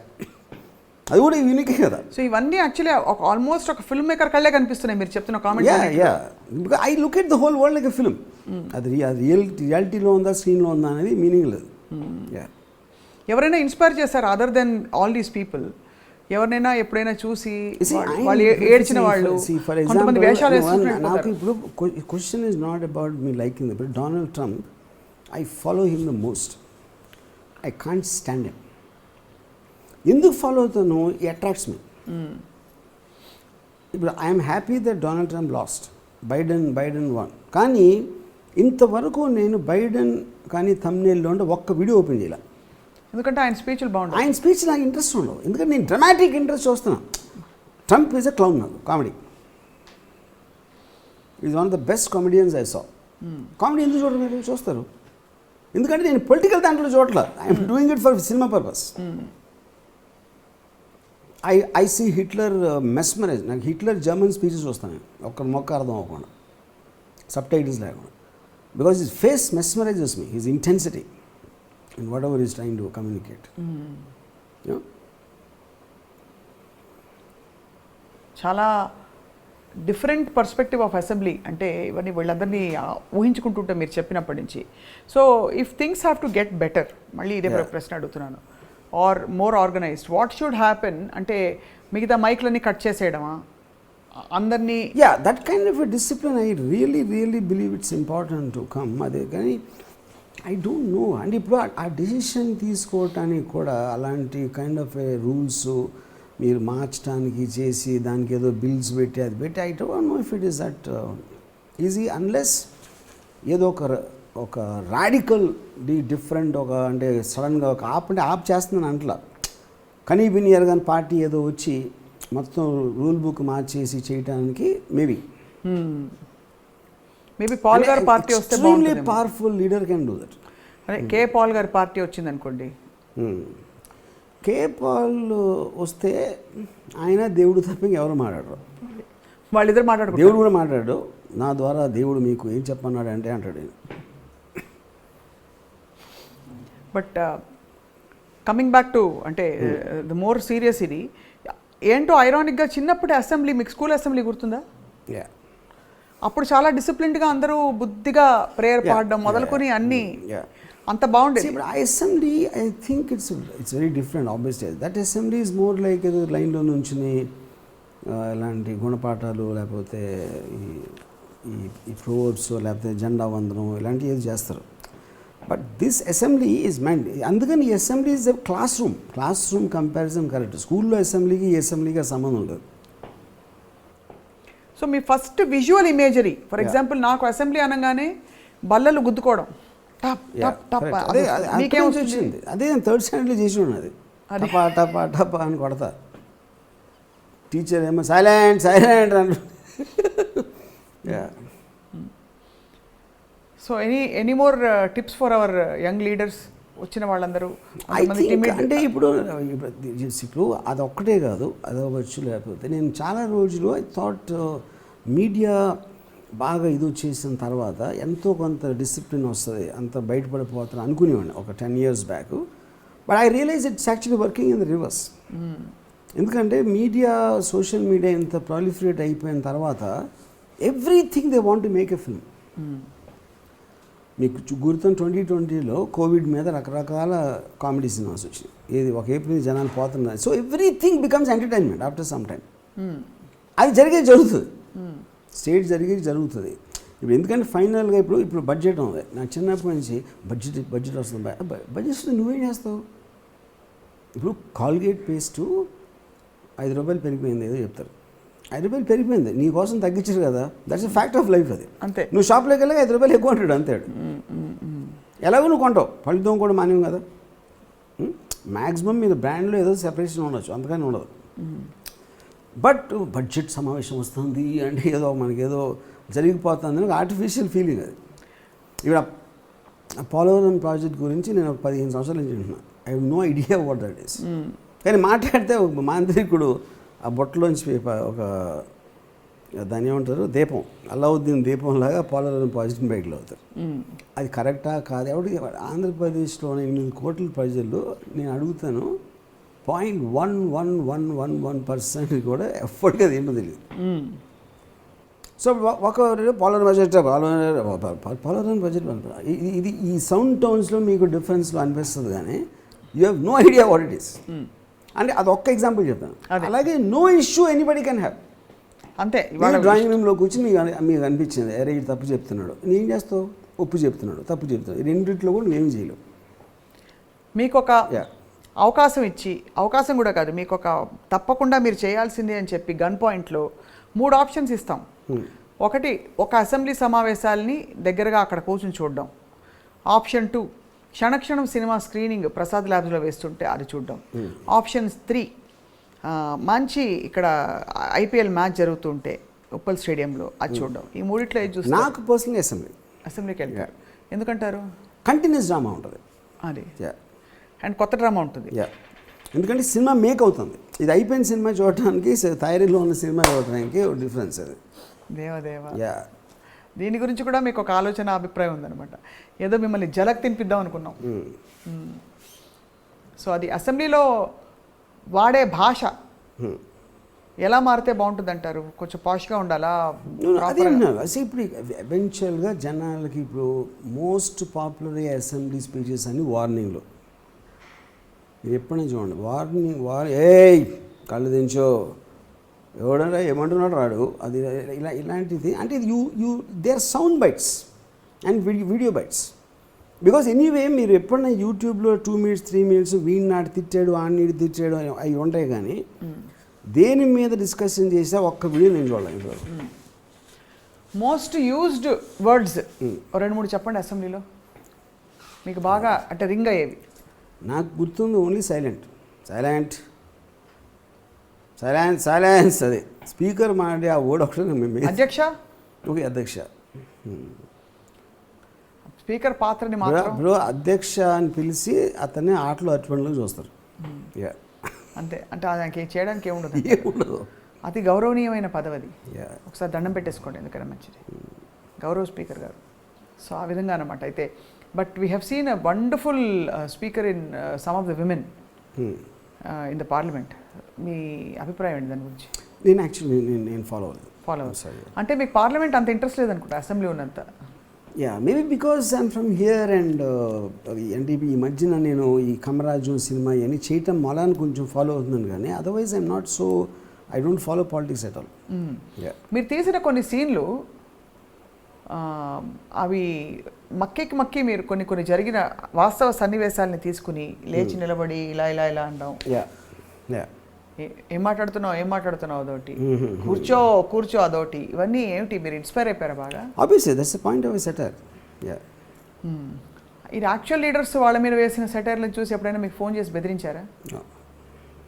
S2: అది కూడా యూనికే కదా.
S1: సో ఇవన్నీ యాక్చువల్లీ ఒక ఆల్మోస్ట్ ఒక ఫిల్మ్ మేకర్ కళ్ళే కనిపిస్తున్నాయి మీరు చెప్తున్న comment.
S2: Yeah, because I look at the whole world like a film. అది రియాలిటీలో ఉందా స్క్రీన్లో ఉందా అనేది మీనింగ్ లేదు. యా,
S1: ఎవరైనా ఇన్స్పైర్ చేశారు other than all these people? ఎవరినైనా ఎప్పుడైనా చూసి వాళ్ళు ఏడ్చిన వాళ్ళు, కొంతమంది వేషాలు వేసుకుంటున్నారు.
S2: నాకు ఇప్పుడు question is not about me liking. ఇప్పుడు Donald Trump, I follow him the most. I can't stand him. ఎందుకు ఫాలో అవుతాను? He attracts me. ఇప్పుడు I'm happy that Donald Trump lost, Biden won. కానీ ఇంతవరకు నేను బైడెన్ కానీ థంబ్నెయిల్లో ఉంటే ఒక్క వీడియో ఓపెన్ చేయాలి.
S1: ఎందుకంటే ఆయన స్పీచ్లు బాగుంటాయి.
S2: ఆయన స్పీచ్ నాకు ఇంట్రెస్ట్ ఉండవు, ఎందుకంటే నేను డ్రమాటిక్ ఇంట్రెస్ట్ చూస్తున్నాను. Trump is a clown. నాకు comedy is one of the best comedians I saw. Comedy ఎందుకు చూడరు మీరు? చూస్తారు. ఎందుకంటే నేను పొలిటికల్ దాంట్లో చూడట్లా. I'm doing it for cinema purpose. I see Hitler mesmerise. నాకు హిట్లర్ జర్మన్ స్పీచెస్ చూస్తాను ఒక్క మొక్క అర్థం అవ్వకుండా, సబ్ టైటిల్స్ లేకుండా. Because his face mesmerises me, his intensity in whatever he is trying to communicate. You know?
S1: చాలా different perspective of assembly. అంటే ఇవన్నీ వీళ్ళందరినీ ఊహించుకుంటుంటే మీరు చెప్పినప్పటి నుంచి. So if things have to get better, మళ్ళీ ఇదే ప్రశ్న అడుగుతున్నాను, or more organized, what should happen? అంటే మిగతా మైక్లన్నీ కట్ చేసేయడమా అందరినీ?
S2: Yeah, that kind of a discipline I really believe it's important to come. అదే కానీ ఐ డోంట్ నో. అంటే ఇప్పుడు ఆ డెసిషన్ తీసుకోవటానికి కూడా అలాంటి కైండ్ ఆఫ్ ఏ రూల్స్ మీరు మార్చడానికి చేసి దానికి ఏదో బిల్స్ పెట్టి అది పెట్టి I don't know if it is that easy unless ఏదో ఒక రాడికల్ డిఫరెంట్ ఒక అంటే సడన్గా ఒక ఆప్ చేస్తుందని అంటలా. కనీబిని ఎరగని పార్టీ ఏదో వచ్చి మొత్తం రూల్ బుక్ మార్చేసి చేయడానికి మేబీ
S1: పాల్ గారి పార్టీ వస్తే బాగుంటుంది.
S2: Powerful leader can do that.
S1: అదే కే పాల్ గారి పార్టీ వచ్చింది అనుకోండి.
S2: కే పాల్ వస్తే ఆయన దేవుడు తప్ప ఎవరు మాట్లాడరు.
S1: వాళ్ళిద్దరు మాట్లాడు.
S2: దేవుడు కూడా మాట్లాడు. నా ద్వారా దేవుడు మీకు ఏం చెప్పన్నాడు అంటే అంటాడు.
S1: బట్ కమింగ్ బ్యాక్ టు అంటే ద మోర్ సీరియస్ ఇది ఏంటో ఐరానిక్గా చిన్నప్పుడే అసెంబ్లీ, మీకు స్కూల్ అసెంబ్లీ గుర్తుందా? అప్పుడు చాలా డిసిప్లిన్డ్గా అందరూ బుద్ధిగా ప్రేయర్ పాడడం మొదలుకొని అన్నీ అంత బాగుండేది.
S2: ఇప్పుడు ఆ assembly I think it's very different obviously. That assembly is more like ఏదో లైన్లో నుంచుని ఇలాంటి గుణపాఠాలు లేకపోతే ఈ ప్రోవర్బ్స్ లేకపోతే జెండా వందనం ఇలాంటివి ఏది చేస్తారు. But this assembly is mind. అందుకని ఈ assembly is class room comparison correct. స్కూల్లో అసెంబ్లీకి ఈ అసెంబ్లీకి సంబంధం లేదు.
S1: So me first visual imagery for example నాకు అసెంబ్లీ అనగానే బల్లలు గుద్దుకోవడం టప్ టప్ టప్.
S2: అదే వచ్చింది. అదే నేను థర్డ్ స్టాండర్డ్లో చేసి ఉన్నది. టపా టపా టపా అని కొడతా. టీచర్ ఏమో సైలెంట్ సైలెంట్ అని.
S1: So any more tips for hour young leaders వచ్చిన వాళ్ళందరూ?
S2: అంటే ఇప్పుడు అది ఒక్కటే కాదు, అదొకచ్చు. లేకపోతే నేను చాలా రోజులు ఐ థాట్ మీడియా బాగా ఇది వచ్చేసిన తర్వాత ఎంతో కొంత డిసిప్లిన్ వస్తుంది, అంత బయటపడిపోతాను అనుకునేవాడిని ఒక 10 years back. But I realize it's actually working in the reverse. ఎందుకంటే మీడియా, సోషల్ మీడియా ఇంత ప్రాలిఫరేట్ అయిపోయిన తర్వాత everything they want to make a film. మీకు గుర్తం 2020లో కోవిడ్ మీద రకరకాల కామెడీ సినిమాస్ వచ్చినాయి. ఏది ఒక ఏప్రిల్ జనాలు పోతున్నారు. So everything becomes entertainment after some time. అది జరుగుతుంది, స్టేట్ జరుగుతుంది. ఇప్పుడు ఎందుకంటే ఫైనల్గా ఇప్పుడు బడ్జెట్ ఉంది. నాకు చిన్నప్పటి నుంచి బడ్జెట్ వస్తుంది. బడ్జెట్ వస్తుంది, నువ్వేం చేస్తావు? ఇప్పుడు కాల్గేట్ పేస్ట్ 5 రూపాయలు పెరిగిపోయింది ఏదో చెప్తారు. 5 రూపాయలు పెరిగిపోయింది, నీ కోసం తగ్గించారు కదా, that's a fact of life. అది అంతే. నువ్వు షాప్లోకి వెళ్ళగా 5 రూపాయలు ఎక్కువ అంటాడు అంతే. ఎలాగో నువ్వు కొంటావు, ఫలితం కూడా మానేం కదా. మ్యాక్సిమం మీరు బ్రాండ్లో ఏదో సెపరేషన్ ఉండొచ్చు, అంతకని ఉండదు. బట్ బడ్జెట్ సమావేశం వస్తుంది అంటే ఏదో మనకేదో జరిగిపోతుంది ఒక ఆర్టిఫిషియల్ ఫీలింగ్ అది. ఇప్పుడు పోలవరం ప్రాజెక్ట్ గురించి నేను ఒక 15 సంవత్సరాల నుంచి వింటున్నాను. I have no idea what that is. కానీ మాట్లాడితే ఒక మాంత్రికుడు ఆ బొట్టలోంచి ఒక దాన్ని ఏమంటారు, దీపం, అల్లావుద్దీన్ దీపంలాగా పోలవరం ప్రాజెక్ట్ని బయటలో అవుతారు. అది కరెక్టా కాదు ఎవరికి? ఆంధ్రప్రదేశ్లోని 8 కోట్ల ప్రజలు నేను అడుగుతాను 0.1111% కూడా ఎఫర్ట్గా ఏంటో తెలియదు. సో ఒక పోలవరం బడ్జెట్ ఇది ఈ సౌండ్ టోన్స్లో మీకు డిఫరెన్స్లో అనిపిస్తుంది, కానీ you have no idea what it is. అంటే అది ఒక్క ఎగ్జాంపుల్ చెప్తాను. అలాగే no issue anybody can have. అంతే. డ్రాయింగ్ రూమ్లో కూర్చొని మీకు అనిపించింది అరే ఇది తప్పు చెప్తున్నాడు, నేనేం చేస్తావు? ఒప్పు చెప్తున్నాడు, తప్పు చెప్తున్నాడు, రెండింటిలో కూడా నువ్వేం చేయలేవు. మీకు ఒక అవకాశం ఇచ్చి, అవకాశం కూడా కాదు, మీకు ఒక తప్పకుండా మీరు చేయాల్సిందే అని చెప్పి గన్ పాయింట్లో 3 ఆప్షన్స్ ఇస్తాం. ఒకటి, ఒక అసెంబ్లీ సమావేశాలని దగ్గరగా అక్కడ కూర్చొని చూడడం. ఆప్షన్ 2, క్షణక్షణం సినిమా స్క్రీనింగ్ ప్రసాద్ ల్యాబ్స్లో వేస్తుంటే అది చూడడం. ఆప్షన్ 3, మంచి ఇక్కడ ఐపీఎల్ మ్యాచ్ జరుగుతుంటే ఉప్పల్ స్టేడియంలో అది చూడడం. ఈ మూడిట్లో ఏది చూస్తే నాకు పర్సనల్గా అసెంబ్లీకి
S1: వెళ్తారు. ఎందుకంటారు?
S2: కంటిన్యూస్ డ్రామా ఉంటుంది
S1: అది, అండ్ కొత్త డ్రామా ఉంటుంది.
S2: ఎందుకంటే సినిమా మేక్ అవుతుంది. ఇది అయిపోయిన సినిమా చూడటానికి, తయారీలో ఉన్న సినిమా చూడటానికి డిఫరెన్స్ అది.
S1: దేవదేవా. దీని గురించి కూడా మీకు ఒక ఆలోచన, అభిప్రాయం ఉందన్నమాట. ఏదో మిమ్మల్ని జలక్ తినిపిద్దాం అనుకున్నాం. సో అది అసెంబ్లీలో వాడే భాష ఎలా మారితే బాగుంటుంది అంటారు? కొంచెం పాష్గా ఉండాలా?
S2: అదే ఇప్పుడు ఎవెన్చువల్గా జనాలకి ఇప్పుడు మోస్ట్ పాపులర్ అసెంబ్లీ స్పీచెస్ అన్ని వార్నింగ్లు. మీరు ఎప్పుడైనా చూడండి, ఏయ్ కళ్ళు దించో, ఎవడన్నా ఏమంటున్నాడు రాడు, అది ఇలాంటిది. అంటే ఇది they are sound bites and video bites. Because anyway మీరు ఎప్పుడైనా యూట్యూబ్లో 2 minutes 3 minutes వీడిని నాటి తిట్టాడు, ఆడిని తిట్టాడు అవి ఉంటాయి, కానీ దేని మీద డిస్కషన్ చేసా ఒక్క వీడియో నేను చూడలేదు.
S1: మోస్ట్ యూజ్డ్ వర్డ్స్ 2-3 చెప్పండి అసెంబ్లీలో మీకు బాగా, అంటే రింగ్ అయ్యేవి.
S2: నాకు గుర్తుంది only silent silent silence silence. అదే స్పీకర్ మాట్లాడి ఆ వర్డ్ ఒకటి.
S1: అధ్యక్ష,
S2: ఓకే అధ్యక్ష,
S1: స్పీకర్ పాత్రని
S2: బ్రో అధ్యక్ష అని పిలిచి అతన్ని ఆటలో అర్పణలో చూస్తారు.
S1: అంతే. అంటే దానికి చేయడానికి ఏముండదు. అతి గౌరవనీయమైన పదవి అది. ఒకసారి దండం పెట్టేసుకోండి, ఎందుకైనా మంచిది. గౌరవ్ స్పీకర్ గారు. సో ఆ విధంగా అనమాట. అయితే but we have seen a wonderful speaker in some of the women in the parliament. మీ అభిప్రాయం ఏంటి దాని గురించి?
S2: నేను యాక్చువల్లీ నేను ఫాలో
S1: అంటే మీకు పార్లమెంట్ అంత ఇంట్రెస్ట్ లేదనుకుంటా, అసెంబ్లీ ఉన్నంత.
S2: Yeah maybe because I'm from here and అంటే ఈ మధ్యన నేను ఈ కమరాజు సినిమా ఇవన్నీ చేయటం మొలాన్ని కొంచెం ఫాలో అవుతున్నాను కానీ otherwise I'm not so I don't follow politics at all.
S1: మీరు తీసిన కొన్ని సీన్లు అవి మక్కి మీరు కొన్ని జరిగిన వాస్తవ సన్నివేశాలని తీసుకుని లేచి నిలబడి ఇలా ఇలా ఇలా అంటాం. ఏం మాట్లాడుతున్నావు అదొకటి, కూర్చో అదొకటి, ఇవన్నీ ఏమిటి మీరు ఇన్స్పైర్ అయిపోయారా బాగా?
S2: Obviously that's the point of a setter.
S1: ఇది యాక్చువల్ లీడర్స్ వాళ్ళ మీద వేసిన సెటర్లను చూసి ఎప్పుడైనా మీకు ఫోన్ చేసి బెదిరించారా?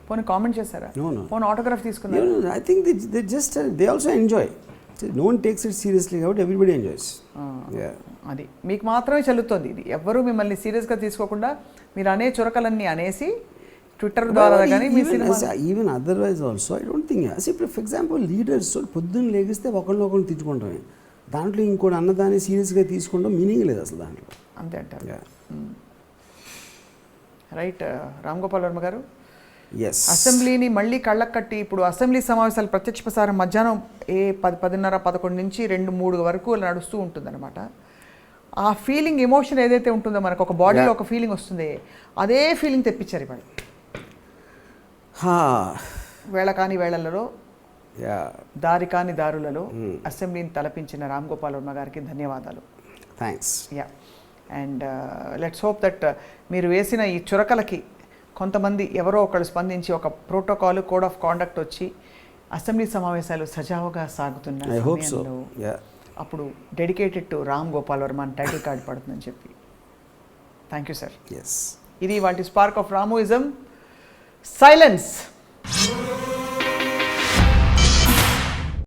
S1: పోనీ కామెంట్ చేశారా? పోనీ ఆటోగ్రాఫ్ తీసుకున్నారా?
S2: I think they just they also enjoy. No one takes it seriously out, everybody enjoys.
S1: అది మీకు మాత్రమే చెల్లుతోంది. ఇది ఎవ్వరూ మిమ్మల్ని సీరియస్గా తీసుకోకుండా మీరు అనే చురకలన్నీ అనేసి ట్విట్టర్ ద్వారా కానీ మీ cinema
S2: even otherwise also I don't think ఇప్పుడు ఫర్ ఎగ్జాంపుల్ లీడర్స్ పొద్దున్న లేగిస్తే ఒకరినొకరు తిట్టుకుంటామే, దాంట్లో ఇంకోటి అన్నదాన్ని సీరియస్గా తీసుకుంటాం మీనింగ్ లేదు అసలు దాంట్లో.
S1: అంతే అంటారు. రైట్. రామ్ గోపాల్ వర్మ గారు, అసెంబ్లీని మళ్ళీ కళ్ళకు కట్టి ఇప్పుడు అసెంబ్లీ సమావేశాలు ప్రత్యక్ష ప్రసారం మధ్యాహ్నం 10:30, 11 నుంచి 2-3 వరకు నడుస్తూ ఉంటుందన్నమాట. ఆ ఫీలింగ్ ఎమోషన్ ఏదైతే ఉంటుందో మనకు ఒక బాడీలో ఒక ఫీలింగ్ వస్తుంది, అదే ఫీలింగ్ తెప్పించారు ఇవాళ. వేళ కాని వేళలలో దారి కాని దారులలో అసెంబ్లీని తలపించిన రామ్ గోపాల్ వర్మ గారికి ధన్యవాదాలు.
S2: Thanks.
S1: And let's hope that మీరు వేసిన ఈ చురకలకి కొంతమంది ఎవరో ఒకళ్ళు స్పందించి ఒక ప్రోటోకాల్ కోడ్ ఆఫ్ కాండక్ట్ వచ్చి అసెంబ్లీ సమావేశాలు సజావుగా సాగుతున్న సమయంలో అప్పుడు డెడికేటెడ్ టు రామ్ గోపాల్ వర్మ అని టైటిల్ కార్డ్ పడుతుందని చెప్పి. Thank you sir.
S2: Yes.
S1: ఇది వాటి స్పార్క్ ఆఫ్ రామోయిజం. సైలెన్స్.